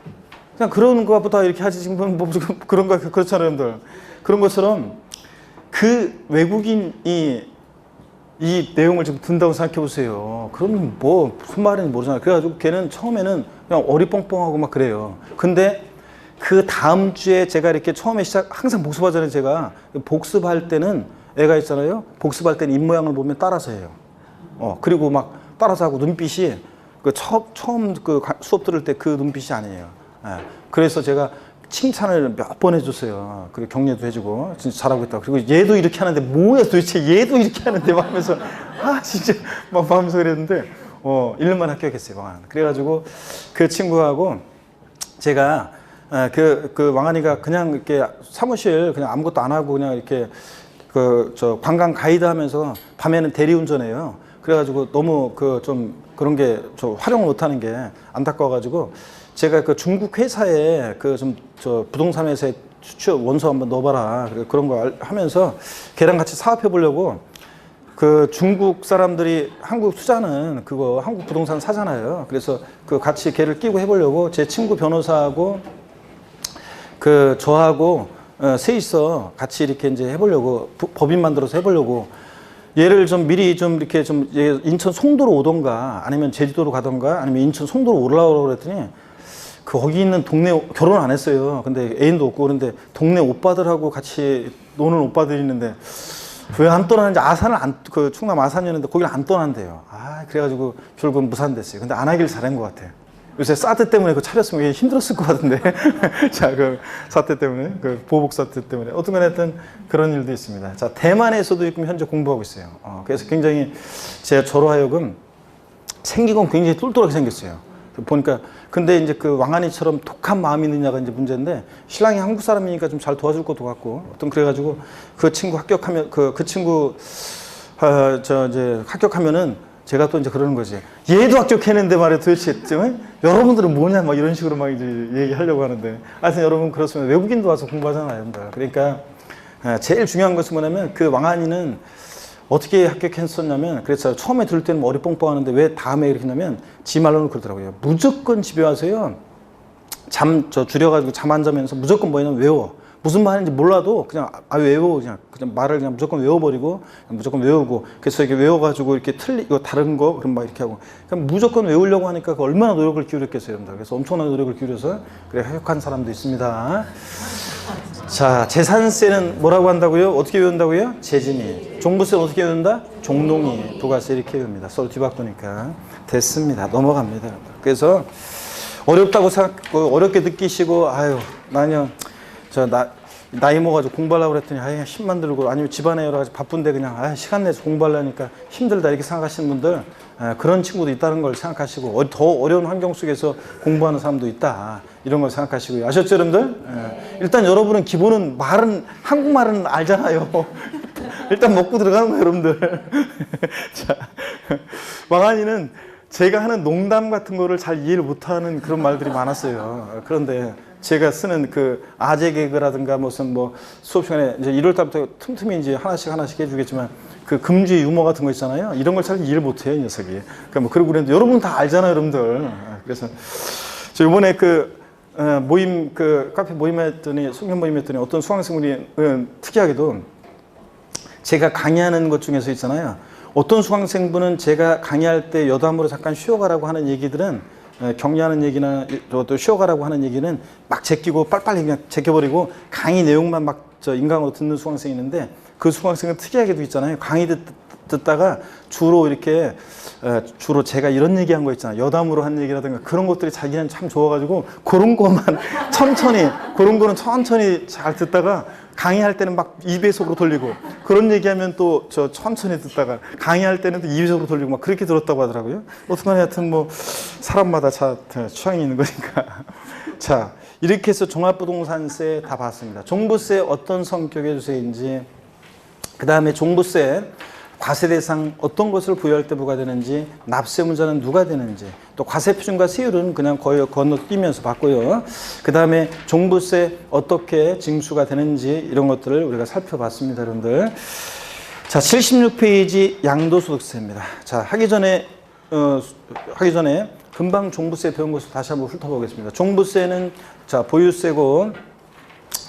Speaker 1: 그냥 그런 것보다 이렇게 하지 지금 뭐 그런 거 그렇잖아요, 여러분들. 그런 것처럼 그 외국인이 이 내용을 지금 듣는다고 생각해 보세요. 그러면 뭐 무슨 말인지 모르잖아요. 그래가지고 걔는 처음에는 그냥 어리뻥뻥하고 막 그래요. 근데 그 다음 주에 제가 이렇게 처음에 항상 복습하잖아요. 제가 복습할 때는 애가 있잖아요. 복습할 때는 입모양을 보면 따라서 해요. 그리고 막 따라서 하고 눈빛이 그 처음 그 수업 들을 때 그 눈빛이 아니에요. 그래서 제가 칭찬을 몇 번 해줬어요. 그리고 격려도 해주고 진짜 잘하고 있다고. 그리고 얘도 이렇게 하는데 뭐야 도대체 얘도 이렇게 하는데 막 하면서 진짜 막 하면서 그랬는데 1년만 합격했어요. 왕한. 그래가지고 그 친구하고 제가 그 왕한이가 그냥 이렇게 사무실 그냥 아무것도 안 하고 그냥 이렇게 저 관광 가이드 하면서 밤에는 대리운전해요. 그래가지고 너무 좀 그런 게 저 활용을 못하는 게 안타까워가지고 제가 그 중국 회사에 저 부동산 회사에 취업 원서 한번 넣어봐라. 그런 거 하면서 걔랑 같이 사업해 보려고 그 중국 사람들이 한국 투자는 그거 한국 부동산 사잖아요. 그래서 그 같이 걔를 끼고 해보려고 제 친구 변호사하고 저하고 셋이서 같이 이렇게 이제 해보려고 법인 만들어서 해보려고 얘를 좀 미리 좀 이렇게 좀 인천 송도로 오던가 아니면 제주도로 가던가 아니면 인천 송도로 올라오라고 그랬더니 거기 있는 동네 결혼 안 했어요. 근데 애인도 없고 그런데 동네 오빠들하고 같이 노는 오빠들이 있는데 왜 안 떠나는지 충남 아산이었는데 거기를 안 떠난대요. 그래가지고 결국은 무산됐어요. 근데 안 하길 잘한 것 같아요. 요새 사태 때문에 차렸으면 힘들었을 것 같은데. 자, 그 사태 때문에, 보복 사태 때문에. 어떤 건 하여튼 그런 일도 있습니다. 자, 대만에서도 지금 현재 공부하고 있어요. 그래서 굉장히 저로 하여금 생긴 건 굉장히 똘똘하게 생겼어요. 보니까 근데 이제 그 왕한이처럼 독한 마음이 있느냐가 이제 문제인데 신랑이 한국 사람이니까 좀 잘 도와줄 것도 같고 그래가지고 그 친구 합격하면 그 친구 이제 합격하면은 제가 또 이제 그러는 거지. 얘도 합격했는데 말이야 도대체 여러분들은 뭐냐 막 이런 식으로 막 이제 얘기하려고 하는데 하여튼 여러분 그렇습니다. 외국인도 와서 공부하잖아요, 여러분들. 그러니까 제일 중요한 것은 뭐냐면 그 왕한이는 어떻게 합격했었냐면 그래서 처음에 들을 때는 머리 뻥뻥하는데 왜 다음에 이렇게 했냐면 지 말로는 그러더라고요. 무조건 집에 와서요 줄여가지고 잠 안 자면서 무조건 뭐냐면 외워. 무슨 말인지 몰라도 그냥 외워 그냥 말을 그냥 무조건 외워버리고 무조건 외우고 그래서 이렇게 외워가지고 이렇게 이거 다른 거 그럼 막 이렇게 하고 그냥 무조건 외우려고 하니까 얼마나 노력을 기울였겠어요, 여러분들. 그래서 엄청난 노력을 기울여서 그래 합격한 사람도 있습니다. 자, 재산세는 뭐라고 한다고요? 어떻게 외운다고요? 재진이. 종부세는 어떻게 외운다? 종농이. 부가세 이렇게 외웁니다. 썰 뒤바꾸니까. 됐습니다. 넘어갑니다. 그래서 어렵다고 어렵게 느끼시고 나이 먹어가지고 공부하려고 그랬더니 힘만 들고 아니면 집안에 여러 가지 바쁜데 그냥 시간 내서 공부하려니까 힘들다 이렇게 생각하시는 분들 그런 친구도 있다는 걸 생각하시고 더 어려운 환경 속에서 공부하는 사람도 있다 이런 걸 생각하시고요. 아셨죠, 여러분들? 일단 여러분은 기본은 한국말은 알잖아요. 일단 먹고 들어가는 거예요, 여러분들. 자, 왕한이는 제가 하는 농담 같은 거를 잘 이해를 못하는 그런 말들이 많았어요. 그런데 제가 쓰는 그 아재 개그라든가 무슨 수업 시간에 이제 1월 달부터 틈틈이 이제 하나씩 해주겠지만 그 금주의 유머 같은 거 있잖아요. 이런 걸 잘 이해를 못해요, 이 녀석이. 그러니까 그러고 그랬는데 여러분 다 알잖아요, 여러분들. 그래서 저 이번에 카페 수강 모임 했더니 어떤 수강생분이 특이하게도 제가 강의하는 것 중에서 있잖아요. 어떤 수강생분은 제가 강의할 때 여담으로 잠깐 쉬어가라고 하는 얘기들은 격려하는 얘기나 또 쉬어가라고 하는 얘기는 막 제끼고 빨리빨리 그냥 제껴버리고 강의 내용만 인강으로 듣는 수강생이 있는데 그 수강생은 특이하게도 있잖아요. 강의 듣다가 주로 이렇게 주로 제가 이런 얘기한 거 있잖아요. 여담으로 한 얘기라든가 그런 것들이 자기는 참 좋아가지고 그런 거만 천천히 그런 거는 천천히 잘 듣다가 강의할 때는 막 2배속으로 돌리고 그런 얘기하면 또 저 천천히 듣다가 강의할 때는 또 2배속으로 돌리고 막 그렇게 들었다고 하더라고요. 어떡하냐 하여튼 뭐 사람마다 취향이 있는 거니까. 자, 이렇게 해서 종합부동산세 다 봤습니다. 종부세 어떤 성격의 주세인지, 그 다음에 종부세 과세 대상 어떤 것을 부여할 때 부과되는지, 납세문자는 누가 되는지, 또 과세 표준과 세율은 그냥 거의 건너뛰면서 봤고요. 그 다음에 종부세 어떻게 징수가 되는지 이런 것들을 우리가 살펴봤습니다, 여러분들. 자, 76페이지 양도소득세입니다. 자, 하기 전에 금방 종부세 배운 것을 다시 한번 훑어보겠습니다. 종부세는 자, 보유세고,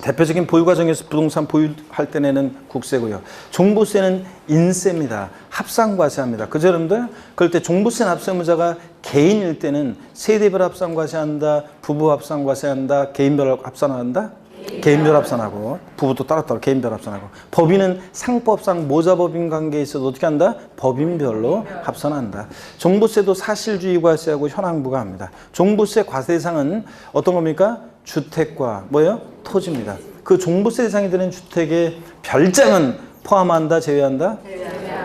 Speaker 1: 대표적인 보유 과정에서 부동산 보유할 때 내는 국세고요. 종부세는 인세입니다. 합산과세합니다. 그죠, 여러분들? 그럴 때 종부세 납세무자가 개인일 때는 세대별 합산과세한다, 부부 합산과세한다, 개인별 합산한다? 개인별 합산하고, 부부도 따로따로 개인별 합산하고, 법인은 상법상 모자법인 관계에 있어도 어떻게 한다? 법인별로 합산한다. 종부세도 사실주의 과세하고 현황부가 합니다. 종부세 과세 대상은 어떤 겁니까? 주택과 뭐예요? 토지입니다. 그 종부세 대상이 되는 주택의 별장은 포함한다, 제외한다?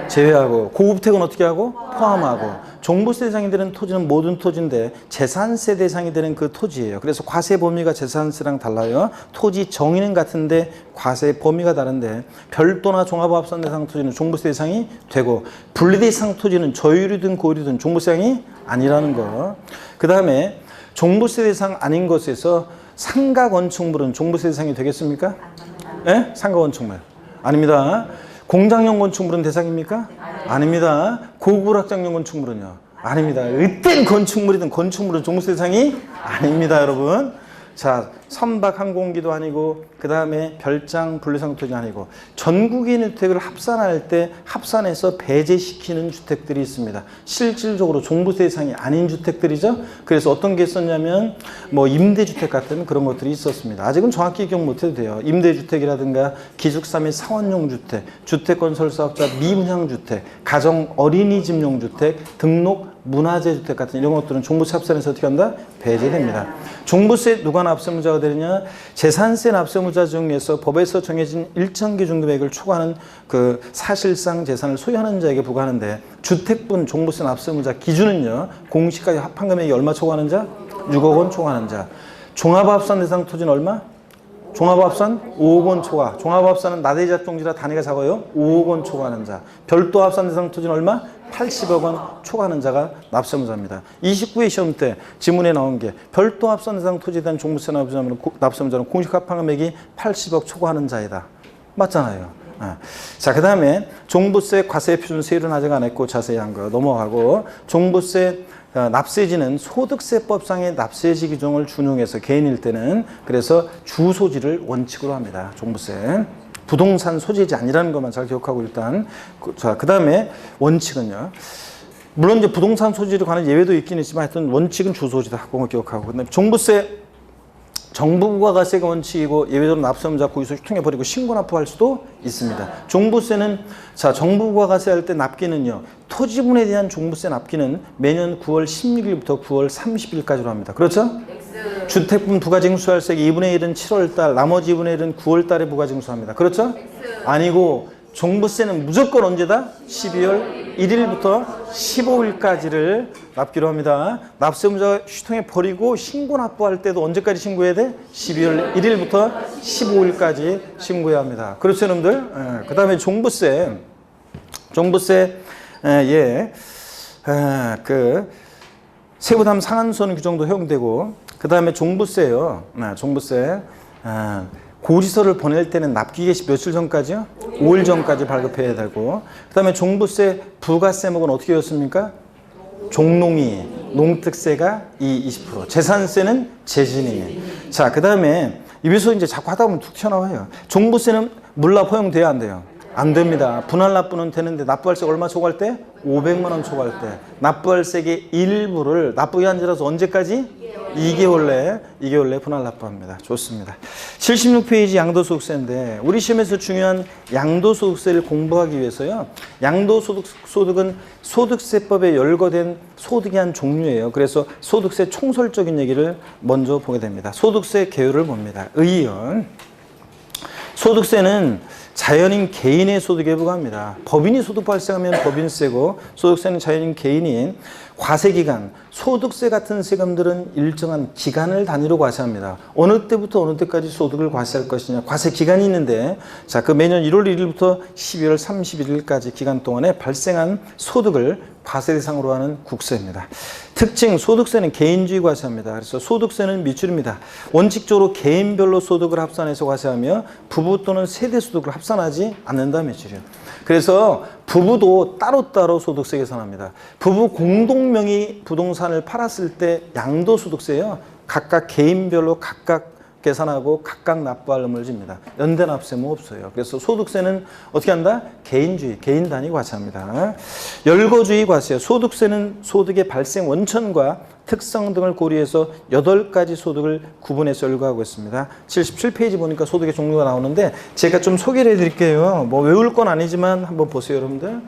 Speaker 1: 제외하고. 고급택은 어떻게 하고? 포함하고. 종부세 대상이 되는 토지는 모든 토지인데 재산세 대상이 되는 그 토지예요. 그래서 과세 범위가 재산세랑 달라요. 토지 정의는 같은데 과세 범위가 다른데, 별도나 종합합산 대상 토지는 종부세 대상이 되고, 분리 대상 토지는 저유류든 고유류든 종부세 대상이 아니라는 거. 그 다음에 종부세 대상 아닌 것에서 상가 건축물은 종부세 대상이 되겠습니까? 예? 상가 건축물 아닙니다. 공장용 건축물은 대상입니까? 아닙니다. 고급 확장용 건축물은요? 아닙니다. 으뜸 건축물이든 건축물은 종부세 대상이 아닙니다, 여러분. 자, 선박 항공기도 아니고, 그 다음에 별장 분리상 토지 아니고, 전국인 주택을 합산할 때 합산해서 배제시키는 주택들이 있습니다. 실질적으로 종부세 대상이 아닌 주택들이죠. 그래서 어떤 게 있었냐면 뭐 임대주택 같은 그런 것들이 있었습니다. 아직은 정확히 기억 못해도 돼요. 임대주택이라든가 기숙사 및 사원용 주택, 주택건설사업자 미분양주택, 가정 어린이집용 주택, 등록 문화재 주택 같은 이런 것들은 종부세 합산에서 어떻게 한다? 배제됩니다. 종부세 누가 납세무자가 되느냐? 재산세 납세무자 중에서 법에서 정해진 일정 기준 금액을 초과하는 그 사실상 재산을 소유하는 자에게 부과하는데, 주택분 종부세 납세무자 기준은요, 공시가격 합한 금액이 얼마 초과하는 자? 6억 원 초과하는 자. 종합합산 대상 토지는 얼마? 종합합산 5억 원 초과. 종합합산은 나대자 동지라 단위가 작아요. 5억 원 초과하는 자. 별도 합산 대상 토지는 얼마? 80억 원 초과하는 자가 납세무자입니다. 29회 시험 때 지문에 나온 게 별도 합산 대상 토지에 대한 종부세 납세무자는 공식 합한 금액이 80억 초과하는 자이다. 맞잖아요. 자, 그 다음에 종부세 과세 표준 세율은 아직 안 했고 자세히 한 거 넘어가고, 종부세 납세지는 소득세법상의 납세지 규정을 준용해서 개인일 때는 그래서 주소지를 원칙으로 합니다. 종부세. 부동산 소재지 아니라는 것만 잘 기억하고 일단. 자, 그 다음에 원칙은요. 물론 이제 부동산 소재에 관한 예외도 있긴 있지만 하여튼 원칙은 주소지다. 그거 기억하고. 그다음에 종부세 정부 부가가세가 원칙이고 예외적으로 납세무자 고의소 휴통해버리고 신고 납부할 수도 있습니다. 종부세는 자, 정부 부가가세 할 때 납기는요, 토지분에 대한 종부세 납기는 매년 9월 16일부터 9월 30일까지로 합니다. 그렇죠? 주택분 부가징수할세기 2분의 1은 7월달, 나머지 2분의 1은 9월달에 부가징수합니다. 그렇죠? 아니고 종부세는 무조건 언제다? 12월 1일부터 15일까지를 납기로 합니다. 납세무자가 휴통해 버리고 신고 납부할 때도 언제까지 신고해야 돼? 12월 1일부터 15일까지 신고해야 합니다. 그렇죠, 여러분들? 그 다음에 종부세, 세부담 상한선 규정도 허용되고, 그 다음에 종부세요. 종부세. 고지서를 보낼 때는 납기 개시 며칠 전까지요? 5일 전까지 발급해야 되고, 그 다음에 종부세 부가세목은 어떻게 되었습니까? 종농이, 농특세가 20%, 재산세는 재진이. 자, 그 다음에 여기서 이제 자꾸 하다 보면 툭 튀어나와요. 종부세는 물납 허용돼야 안 돼요? 안 됩니다. 분할 납부는 되는데 납부할세가 얼마 초과할 때? 500만 원 초과할 때. 납부할세의 일부를 납부기한제라서 언제까지? 2개월 내 분할 납부합니다. 좋습니다. 76페이지 양도소득세인데 우리 시험에서 중요한 양도소득세를 공부하기 위해서요. 양도소득은 소득세법에 열거된 소득의 한 종류예요. 그래서 소득세 총설적인 얘기를 먼저 보게 됩니다. 소득세 개요를 봅니다. 의의연. 소득세는 자연인 개인의 소득에 부과합니다. 법인이 소득 발생하면 법인세고 소득세는 자연인 개인인 과세기간, 소득세 같은 세금들은 일정한 기간을 단위로 과세합니다. 어느 때부터 어느 때까지 소득을 과세할 것이냐. 과세기간이 있는데 자, 그 매년 1월 1일부터 12월 31일까지 기간 동안에 발생한 소득을 과세 대상으로 하는 국세입니다. 특징, 소득세는 개인주의 과세합니다. 그래서 소득세는 미줄입니다. 원칙적으로 개인별로 소득을 합산해서 과세하며 부부 또는 세대 소득을 합산하지 않는다 미줄이요. 그래서 부부도 따로따로 소득세 계산합니다. 부부 공동명의 부동산을 팔았을 때 양도소득세요. 각각 개인별로 각각 계산하고 각각 납부할 놈을 집니다. 연대 납세무 없어요. 그래서 소득세는 어떻게 한다? 개인주의, 개인 단위 과세합니다. 열거주의 과세요. 소득세는 소득의 발생 원천과 특성 등을 고려해서 8가지 소득을 구분해서 열거하고 있습니다. 77페이지 보니까 소득의 종류가 나오는데 제가 좀 소개를 해드릴게요. 뭐 외울 건 아니지만 한번 보세요, 여러분들.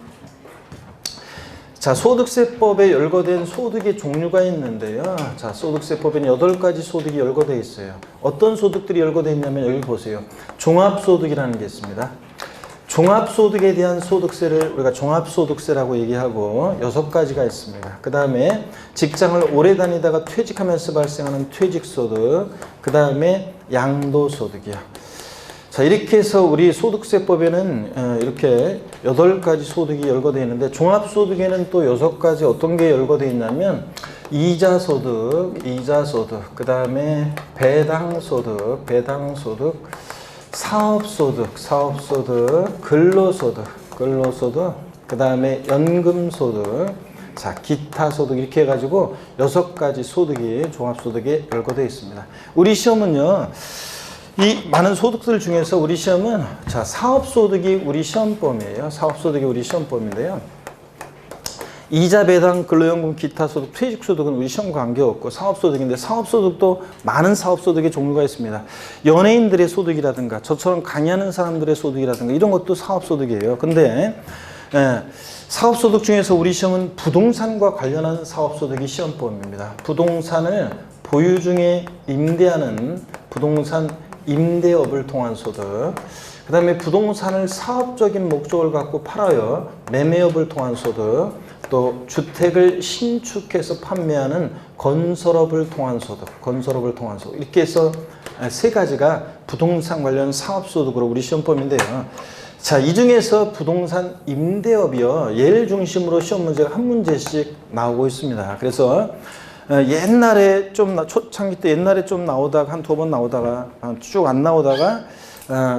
Speaker 1: 자, 소득세법에 열거된 소득의 종류가 있는데요. 자, 소득세법에는 8가지 소득이 열거되어 있어요. 어떤 소득들이 열거되어 있냐면 여기 보세요. 종합소득이라는 게 있습니다. 종합소득에 대한 소득세를 우리가 종합소득세라고 얘기하고 6가지가 있습니다. 그 다음에 직장을 오래 다니다가 퇴직하면서 발생하는 퇴직소득, 그 다음에 양도소득이요. 자, 이렇게 해서 우리 소득세법에는 이렇게 8가지 소득이 열거되어 있는데 종합소득에는 또 6가지 어떤 게 열거되어 있냐면 이자소득, 그 다음에 배당소득, 사업소득, 근로소득, 그 다음에 연금소득, 자, 기타소득 이렇게 해가지고 6가지 소득이 종합소득에 열거되어 있습니다. 우리 시험은요. 이 많은 소득들 중에서 우리 시험은 자, 사업소득이 우리 시험범이에요. 사업소득이 우리 시험범인데요. 이자, 배당, 근로연금, 기타소득, 퇴직소득은 우리 시험과 관계없고 사업소득인데 사업소득도 많은 사업소득의 종류가 있습니다. 연예인들의 소득이라든가 저처럼 강의하는 사람들의 소득이라든가 이런 것도 사업소득이에요. 근데 사업소득 중에서 우리 시험은 부동산과 관련한 사업소득이 시험범입니다. 부동산을 보유 중에 임대하는 부동산 임대업을 통한 소득, 그 다음에 부동산을 사업적인 목적을 갖고 팔아요. 매매업을 통한 소득, 또 주택을 신축해서 판매하는 건설업을 통한 소득, 이렇게 해서 3가지가 부동산 관련 사업소득으로 우리 시험범인데요. 자, 이 중에서 부동산 임대업이요. 얘를 중심으로 시험 문제가 한 문제씩 나오고 있습니다. 그래서 옛날에 좀 초창기 때 옛날에 좀 나오다가 한 2번 나오다가 쭉 안 나오다가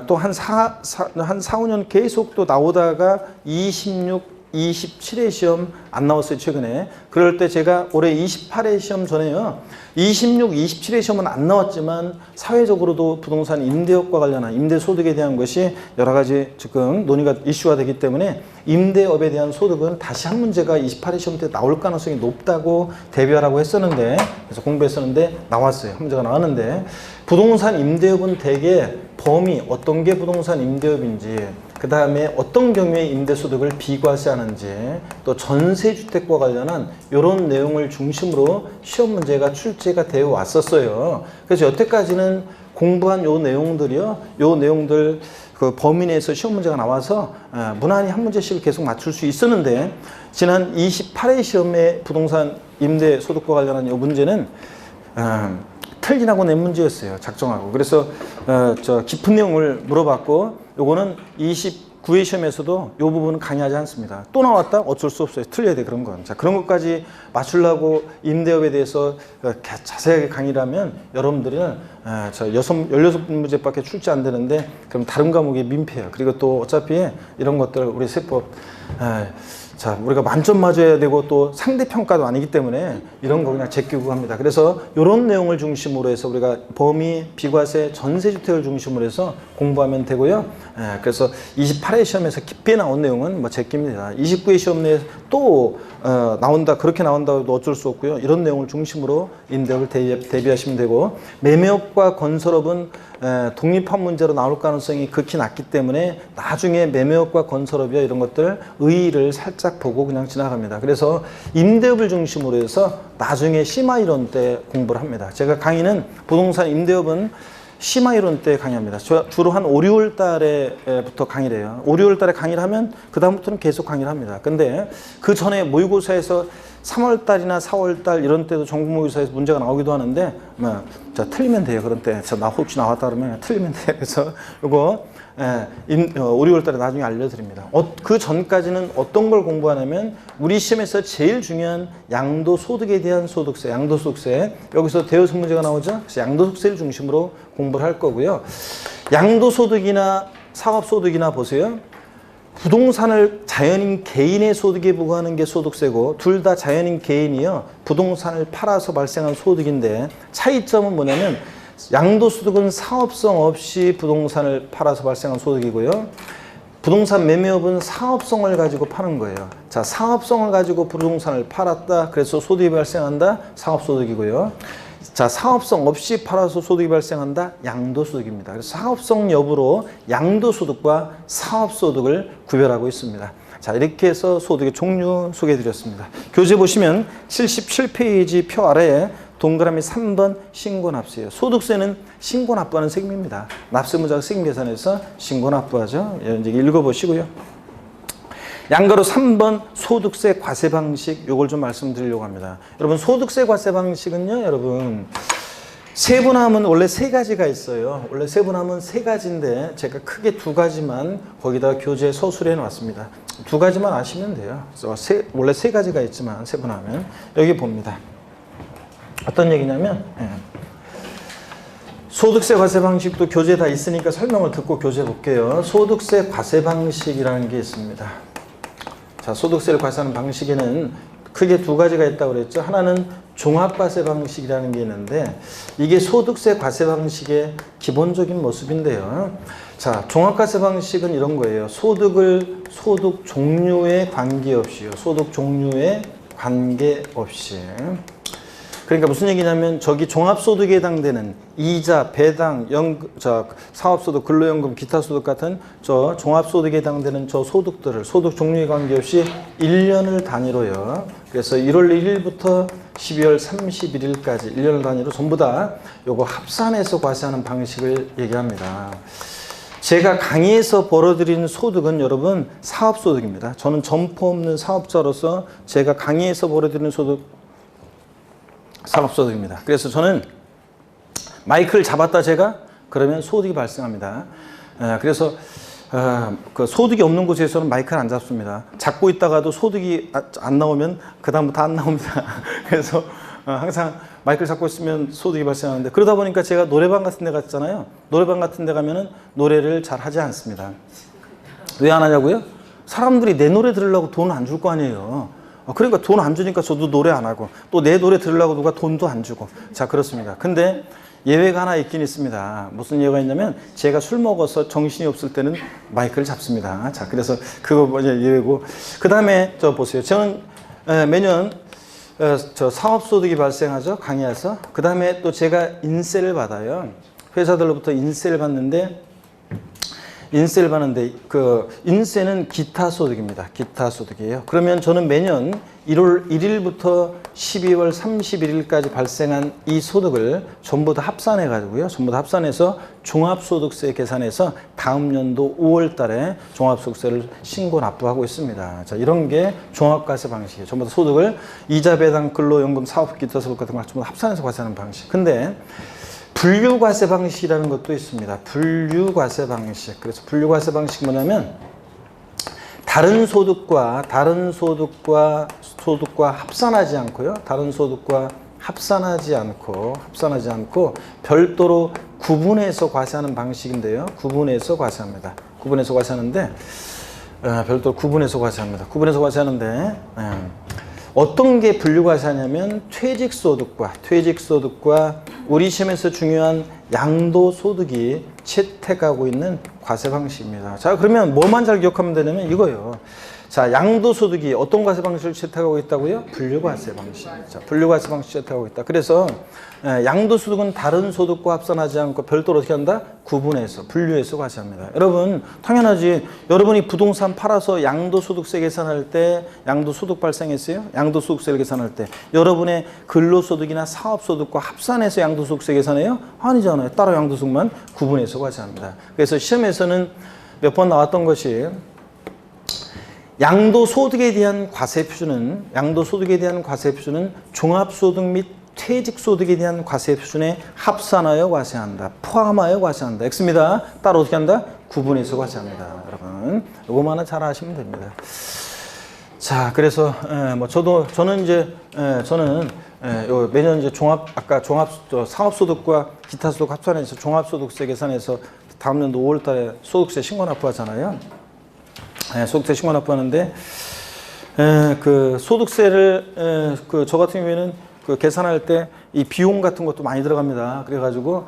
Speaker 1: 또 한 4, 5년 계속 또 나오다가 26, 27회 시험 안 나왔어요, 최근에. 그럴 때 제가 올해 28회 시험 전에요. 26, 27회 시험은 안 나왔지만 사회적으로도 부동산 임대업과 관련한 임대소득에 대한 것이 여러 가지 지금 논의가 이슈가 되기 때문에 임대업에 대한 소득은 다시 한 문제가 28회 시험 때 나올 가능성이 높다고 대비하라고 했었는데 그래서 공부했었는데 나왔어요. 한 문제가 나왔는데 부동산 임대업은 대개 범위 어떤 게 부동산 임대업인지 그 다음에 어떤 경우에 임대소득을 비과세하는지 또 전세주택과 관련한 이런 내용을 중심으로 시험 문제가 출제가 되어 왔었어요. 그래서 여태까지는 공부한 요 내용들이요. 요 내용들 그 범위 내에서 시험 문제가 나와서 무난히 한 문제씩을 계속 맞출 수 있었는데 지난 28회 시험의 부동산 임대소득과 관련한 요 문제는 틀리라고 낸 문제였어요. 작정하고. 그래서 저 깊은 내용을 물어봤고 요거는 29회 시험에서도 요 부분은 강의하지 않습니다. 또 나왔다? 어쩔 수 없어요. 틀려야 돼 그런 건. 자, 그런 것까지 맞추려고 임대업에 대해서 자세하게 강의를 하면 여러분들은 저 16문제밖에 출제 안 되는데 그럼 다른 과목이 민폐예요. 그리고 또 어차피 이런 것들 우리 세법 자, 우리가 만점 맞아야 되고 또 상대평가도 아니기 때문에 이런 거 그냥 제끼고 합니다. 그래서 이런 내용을 중심으로 해서 우리가 범위, 비과세, 전세주택을 중심으로 해서 공부하면 되고요. 그래서 28회 시험에서 깊게 나온 내용은 뭐 제낍니다. 29회 시험 내에 또 나온다, 그렇게 나온다고 해도 어쩔 수 없고요. 이런 내용을 중심으로 임대업을 대비하시면 되고, 매매업과 건설업은 독립한 문제로 나올 가능성이 극히 낮기 때문에 나중에 매매업과 건설업이야 이런 것들 의의를 살짝 보고 그냥 지나갑니다. 그래서 임대업을 중심으로 해서 나중에 심화이론 때 공부를 합니다. 제가 강의는 부동산 임대업은 심화이론 때 강의합니다. 주로 한 5, 6월 달에부터 강의를 해요. 5, 6월 달에 강의를 하면 그 다음부터는 계속 강의를 합니다. 근데 그 전에 모의고사에서 3월 달이나 4월 달 이런 때도 전국 모의고사에서 문제가 나오기도 하는데, 자, 틀리면 돼요. 그런 때. 나 혹시 나왔다 그러면 틀리면 돼요. 그래서 이거 5, 6월 달에 나중에 알려드립니다. 그 전까지는 어떤 걸 공부하냐면, 우리 시험에서 제일 중요한 양도소득에 대한 소득세, 양도소득세. 여기서 대여섯 문제가 나오죠. 그래서 양도소득세를 중심으로 공부를 할 거고요. 양도소득이나 사업소득이나 보세요. 부동산을 자연인 개인의 소득에 부과하는 게 소득세고, 둘 다 자연인 개인이요, 부동산을 팔아서 발생한 소득인데, 차이점은 뭐냐면 양도소득은 사업성 없이 부동산을 팔아서 발생한 소득이고요, 부동산 매매업은 사업성을 가지고 파는 거예요. 자, 사업성을 가지고 부동산을 팔았다, 그래서 소득이 발생한다, 사업소득이고요. 자, 사업성 없이 팔아서 소득이 발생한다, 양도소득입니다. 그래서 사업성 여부로 양도소득과 사업소득을 구별하고 있습니다. 자, 이렇게 해서 소득의 종류 소개해드렸습니다. 교재 보시면 77페이지 표 아래에 동그라미 3번 신고납세예요. 소득세는 신고납부하는 세금입니다. 납세무자가 세금 계산해서 신고납부하죠. 이제 읽어보시고요. 양가로 3번 소득세 과세 방식, 요걸 좀 말씀드리려고 합니다. 여러분, 소득세 과세 방식은요, 여러분, 세분함은 원래 세 가지가 있어요. 원래 세분함은 세 가지인데 제가 크게 두 가지만 거기다 교재에 서술해 놨습니다. 두 가지만 아시면 돼요. 그래서 원래 세 가지가 있지만 세분함은 여기 봅니다. 어떤 얘기냐면, 소득세 과세 방식도 교재에 다 있으니까 설명을 듣고 교재 볼게요. 소득세 과세 방식이라는 게 있습니다. 자, 소득세를 과세하는 방식에는 크게 두 가지가 있다고 그랬죠. 하나는 종합과세 방식이라는 게 있는데, 이게 소득세 과세 방식의 기본적인 모습인데요. 자, 종합과세 방식은 이런 거예요. 소득을 소득 종류에 관계없이요. 소득 종류에 관계없이. 그러니까 무슨 얘기냐면, 저기 종합소득에 해당되는 이자, 배당, 사업소득, 근로연금, 기타소득 같은 저 종합소득에 해당되는 저 소득들을 소득 종류에 관계없이 1년을 단위로요. 그래서 1월 1일부터 12월 31일까지 1년을 단위로 전부 다 요거 합산해서 과세하는 방식을 얘기합니다. 제가 강의에서 벌어들이는 소득은 여러분 사업소득입니다. 저는 점포 없는 사업자로서 제가 강의에서 벌어들이는 소득 사업소득입니다. 그래서 저는 마이크를 잡았다 제가, 그러면 소득이 발생합니다. 그래서 그 소득이 없는 곳에서는 마이크를 안 잡습니다. 잡고 있다가도 소득이 안 나오면 그 다음부터 안 나옵니다. 그래서 항상 마이크를 잡고 있으면 소득이 발생하는데, 그러다 보니까 제가 노래방 같은 데 갔잖아요. 노래방 같은 데 가면은 노래를 잘 하지 않습니다. 왜 안 하냐고요? 사람들이 내 노래 들으려고 돈 안 줄 거 아니에요. 그러니까 돈 안 주니까 저도 노래 안 하고, 또 내 노래 들으려고 누가 돈도 안 주고. 자, 그렇습니다. 근데 예외가 하나 있긴 있습니다. 무슨 예외가 있냐면, 제가 술 먹어서 정신이 없을 때는 마이크를 잡습니다. 자, 그래서 그거 예외고. 그 다음에 저 보세요. 저는 매년 저 사업소득이 발생하죠. 강의에서. 그 다음에 또 제가 인세를 받아요. 회사들로부터 인세를 받는데, 그 인세는 기타 소득입니다. 기타 소득이에요. 그러면 저는 매년 1월 1일부터 12월 31일까지 발생한 이 소득을 전부 다 합산해 가지고요. 전부 다 합산해서 종합소득세 계산해서 다음 연도 5월 달에 종합소득세를 신고 납부하고 있습니다. 자, 이런 게 종합과세 방식이에요. 전부 다 소득을 이자, 배당, 근로연금, 사업, 기타 소득 같은 걸 전부 다 합산해서 과세하는 방식. 근데 분류과세 방식이라는 것도 있습니다. 분류과세 방식. 그래서 분류과세 방식이 뭐냐면, 다른 소득과 합산하지 않고요. 다른 소득과 합산하지 않고 별도로 구분해서 과세하는 방식인데요. 구분해서 과세합니다. 구분해서 과세하는데, 별도로 구분해서 과세합니다. 구분해서 과세하는데 어떤 게 분류과세하냐면 퇴직소득과 우리 시험에서 중요한 양도소득이 채택하고 있는 과세 방식입니다. 자, 그러면 뭐만 잘 기억하면 되냐면 이거예요. 자, 양도소득이 어떤 과세 방식을 채택하고 있다고요? 분류과세 방식. 자, 분류과세 방식 채택하고 있다. 그래서 양도소득은 다른 소득과 합산하지 않고 별도로 어떻게 한다? 구분해서, 분류해서 과세합니다. 여러분, 당연하지. 여러분이 부동산 팔아서 양도소득세 계산할 때 양도소득 발생했어요? 양도소득세를 계산할 때 여러분의 근로소득이나 사업소득과 합산해서 양도소득세 계산해요? 아니잖아요. 따로 양도소득만 구분해서 과세합니다. 그래서 시험에서는 몇 번 나왔던 것이 양도소득에 대한 과세 표준은 종합소득 및 퇴직소득에 대한 과세 표준에 합산하여 과세한다. 포함하여 과세한다. X입니다. 따로 어떻게 한다? 구분해서 과세합니다. 여러분, 이거만은 잘 아시면 됩니다. 자, 그래서 저는 매년 이제 사업소득과 기타소득 합산해서 종합소득세 계산해서 다음 년도 5월달에 소득세 신고 납부하잖아요. 소득세 신고 납부하는데 그 소득세를 저 같은 경우에는 그 계산할 때 이 비용 같은 것도 많이 들어갑니다. 그래가지고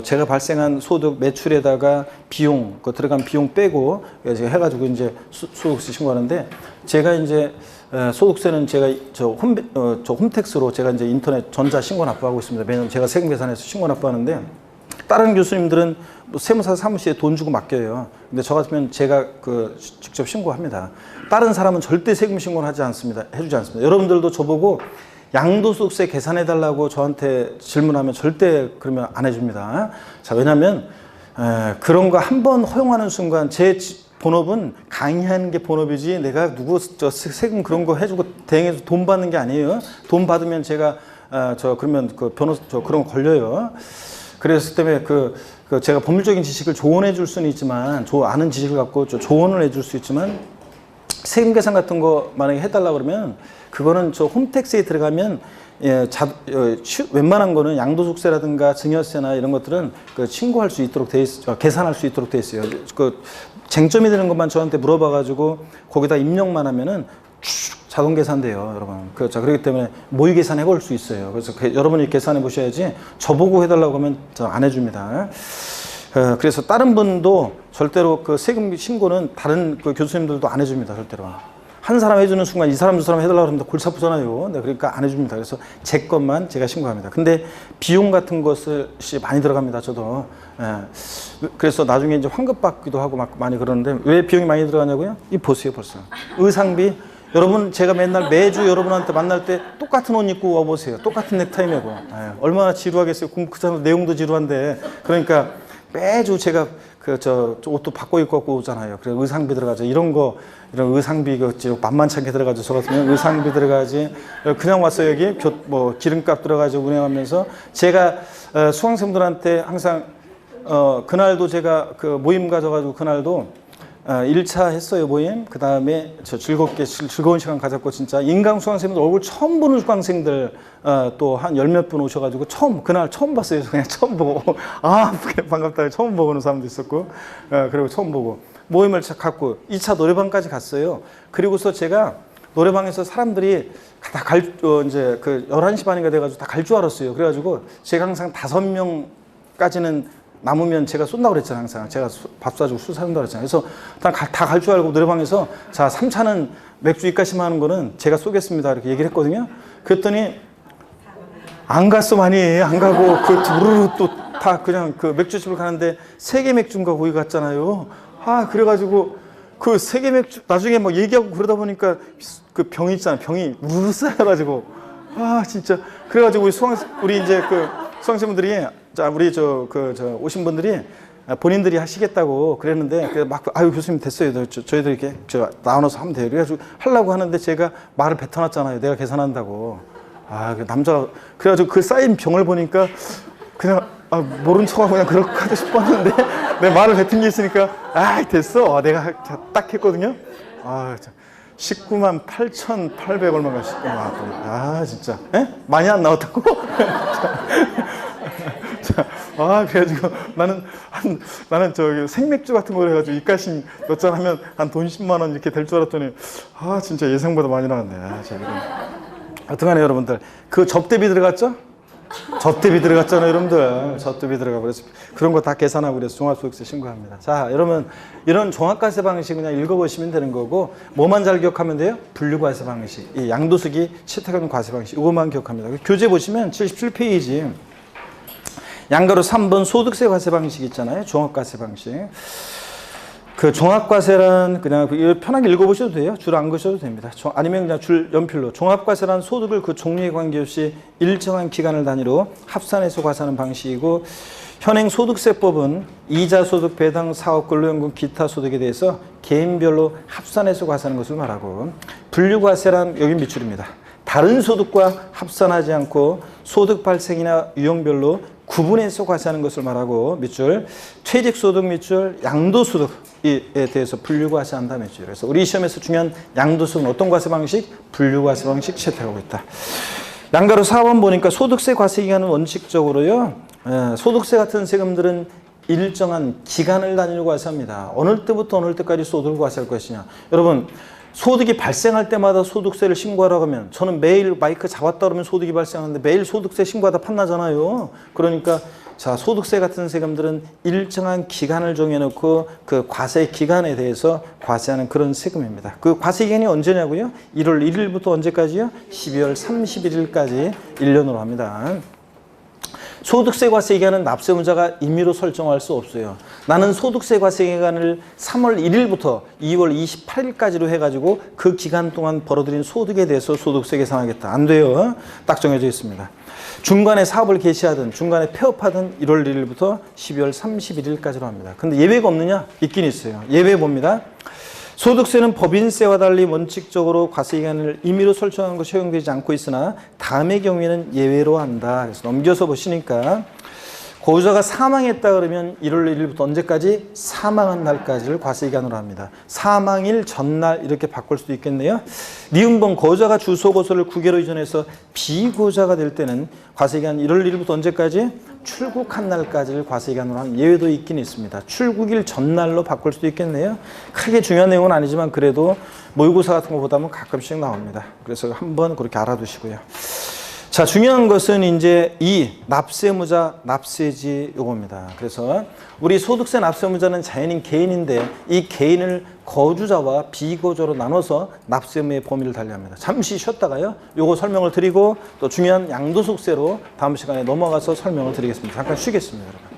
Speaker 1: 제가 발생한 소득 매출에다가 비용 들어간 비용 빼고 해가지고 이제 소득세 신고하는데 제가 이제 소득세는 제가 홈택스로 제가 이제 인터넷 전자 신고 납부하고 있습니다. 매년 제가 세금 계산해서 신고 납부하는데 다른 교수님들은 뭐 세무사 사무실에 돈 주고 맡겨요. 근데 저 같으면 제가 직접 신고합니다. 다른 사람은 절대 세금 신고를 하지 않습니다. 해주지 않습니다. 여러분들도 저보고 양도소득세 계산해달라고 저한테 질문하면 절대 그러면 안 해줍니다. 자, 왜냐면 그런 거 한 번 허용하는 순간 제 본업은 강의하는 게 본업이지 내가 누구 세금 그런 거 해주고 대행해서 돈 받는 게 아니에요. 돈 받으면 제가 그러면 그런 거 걸려요. 그랬을 때문에 제가 법률적인 지식을 조언해 줄 수는 있지만, 아는 지식을 갖고 조언을 해 줄 수 있지만, 세금 계산 같은 거 만약에 해달라고 그러면, 그거는 홈택스에 들어가면, 웬만한 거는 양도소득세라든가 증여세나 이런 것들은 신고할 수 있도록 계산할 수 있도록 돼 있어요. 쟁점이 되는 것만 저한테 물어봐가지고, 거기다 입력만 하면은 자동 계산돼요, 여러분. 그렇기 때문에 모의 계산해 볼 수 있어요. 그래서 여러분이 계산해 보셔야지 저보고 해달라고 하면 안 해줍니다. 그래서 다른 분도 절대로 세금 신고는 다른 교수님들도 안 해줍니다, 절대로. 한 사람 해주는 순간 이 사람 두 사람 해달라고 하면 골치 아프잖아요. 네, 그러니까 안 해줍니다. 그래서 제 것만 제가 신고합니다. 근데 비용 같은 것이 많이 들어갑니다, 저도. 그래서 나중에 이제 환급 받기도 하고 막 많이 그러는데 왜 비용이 많이 들어가냐고요? 이 보세요, 벌써. 의상비. 여러분, 제가 매주 여러분한테 만날 때 똑같은 옷 입고 와보세요. 똑같은 넥타이 메고. 얼마나 지루하겠어요. 그 내용도 지루한데. 그러니까 매주 제가 옷도 바꿔 입고 오잖아요. 그래서 의상비 들어가죠. 이런 의상비 만만치 않게 들어가죠. 저 같으면 의상비 들어가지. 그냥 왔어요, 여기. 기름값 들어가죠. 운행하면서. 제가 수강생들한테 항상, 그날도 제가 모임 가져가지고 그날도 1차 했어요, 모임. 그 다음에 즐거운 시간 가졌고, 진짜. 인강 수강생들 얼굴 처음 보는 수강생들, 또 한 열 몇 분 오셔가지고, 그날 처음 봤어요. 그냥 처음 보고. 반갑다. 처음 보는 사람도 있었고, 그리고 처음 보고. 모임을 갖고 2차 노래방까지 갔어요. 그리고서 제가 노래방에서 사람들이 다 이제 11시 반인가 돼가지고 다 갈 줄 알았어요. 그래가지고 제가 항상 5명까지는 남으면 제가 쏜다고 그랬잖아요, 항상. 제가 밥 사주고 술 사준다고 그랬잖아요. 그래서 다 갈 줄 알고 노래방에서, 자, 3차는 맥주 입가심 하는 거는 제가 쏘겠습니다. 이렇게 얘기를 했거든요. 그랬더니, 안 갔어, 많이. 안 가고, 우르르 또 다 그냥 맥주집을 가는데, 3개 맥주인가 거기 갔잖아요. 그래가지고, 3개 맥주, 나중에 막 얘기하고 그러다 보니까, 병이 있잖아요. 병이 우르르 쌓여가지고, 진짜. 그래가지고 우리 이제 수강생분들이, 자, 우리 오신 분들이 본인들이 하시겠다고 그랬는데, 교수님 됐어요. 저희들 이렇게 나눠서 하면 돼요. 그래가지고 하려고 하는데 제가 말을 뱉어놨잖아요. 내가 계산한다고. 남자가, 그래가지고 쌓인 병을 보니까 그냥, 모른 척하고 그냥 그렇게 하고 싶었는데, 내 말을 뱉은 게 있으니까, 됐어. 내가 딱 했거든요. 19만 8,800 얼마가 19만. 진짜. 많이 안 나왔다고? 자, 그래가지고 나는 저기 생맥주 같은 걸 해가지고 입가심 몇 잔 하면 한 돈 10만 원 이렇게 될 줄 알았더니 진짜 예상보다 많이 나왔네. 어떡하네 여러분들. 그 접대비 들어갔죠? 접대비 들어갔잖아요 여러분들. 접대비 들어가고 그래서 그런 거 다 계산하고 그래서 종합소득세 신고합니다. 자 여러분 이런 종합과세 방식 그냥 읽어보시면 되는 거고 뭐만 잘 기억하면 돼요? 분류과세 방식, 이 양도세기 채택하는 과세 방식 이것만 기억합니다. 교재 보시면 77페이지 양가로 3번 소득세 과세 방식 있잖아요. 종합과세 방식. 그 종합과세란 그냥 편하게 읽어보셔도 돼요. 줄 안 그셔도 됩니다. 아니면 그냥 줄 연필로. 종합과세란 소득을 그 종류에 관계없이 일정한 기간을 단위로 합산해서 과세하는 방식이고 현행 소득세법은 이자 소득, 배당, 사업, 근로연금, 기타 소득에 대해서 개인별로 합산해서 과세하는 것을 말하고 분류과세란 여기 밑줄입니다. 다른 소득과 합산하지 않고 소득 발생이나 유형별로 구분해서 과세하는 것을 말하고 밑줄 퇴직소득 밑줄 양도소득에 대해서 분류과세한다 밑줄. 그래서 우리 시험에서 중요한 양도소득은 어떤 과세 방식? 분류과세 방식 채택하고 있다. 양가로 4번 보니까 소득세 과세 기간은 원칙적으로요. 소득세 같은 세금들은 일정한 기간을 단위로 과세합니다. 어느 때부터 어느 때까지 소득을 과세할 것이냐. 여러분 소득이 발생할 때마다 소득세를 신고하라고 하면 저는 매일 마이크 잡았다 그러면 소득이 발생하는데 매일 소득세 신고하다 판나잖아요. 그러니까 자 소득세 같은 세금들은 일정한 기간을 정해놓고 그 과세 기간에 대해서 과세하는 그런 세금입니다. 그 과세 기간이 언제냐고요? 1월 1일부터 언제까지요? 12월 31일까지 1년으로 합니다. 소득세 과세 기간은 납세문자가 임의로 설정할 수 없어요. 나는 소득세 과세 기간을 3월 1일부터 2월 28일까지로 해가지고 그 기간 동안 벌어들인 소득에 대해서 소득세 계산하겠다. 안 돼요. 딱 정해져 있습니다. 중간에 사업을 개시하든 중간에 폐업하든 1월 1일부터 12월 31일까지로 합니다. 근데 예외가 없느냐? 있긴 있어요. 예외 봅니다. 소득세는 법인세와 달리 원칙적으로 과세기간을 임의로 설정한 것이 허용되지 않고 있으나 다음의 경우에는 예외로 한다. 그래서 넘겨서 보시니까 고유자가 사망했다 그러면 1월 1일부터 언제까지? 사망한 날까지를 과세기간으로 합니다. 사망일 전날 이렇게 바꿀 수도 있겠네요. 니은번 고유자가 주소고소를 국외로 이전해서 비고유자가 될 때는 과세기간 1월 1일부터 언제까지? 출국한 날까지를 과세기간으로 하는 예외도 있긴 있습니다. 출국일 전날로 바꿀 수도 있겠네요. 크게 중요한 내용은 아니지만 그래도 모의고사 같은 것보다는 가끔씩 나옵니다. 그래서 한번 그렇게 알아두시고요. 자, 중요한 것은 이제 이 납세무자, 납세지 요겁니다. 그래서 우리 소득세 납세무자는 자연인 개인인데 이 개인을 거주자와 비거주자로 나눠서 납세무의 범위를 달리합니다. 잠시 쉬었다가요. 요거 설명을 드리고 또 중요한 양도소득세로 다음 시간에 넘어가서 설명을 드리겠습니다. 잠깐 쉬겠습니다. 여러분.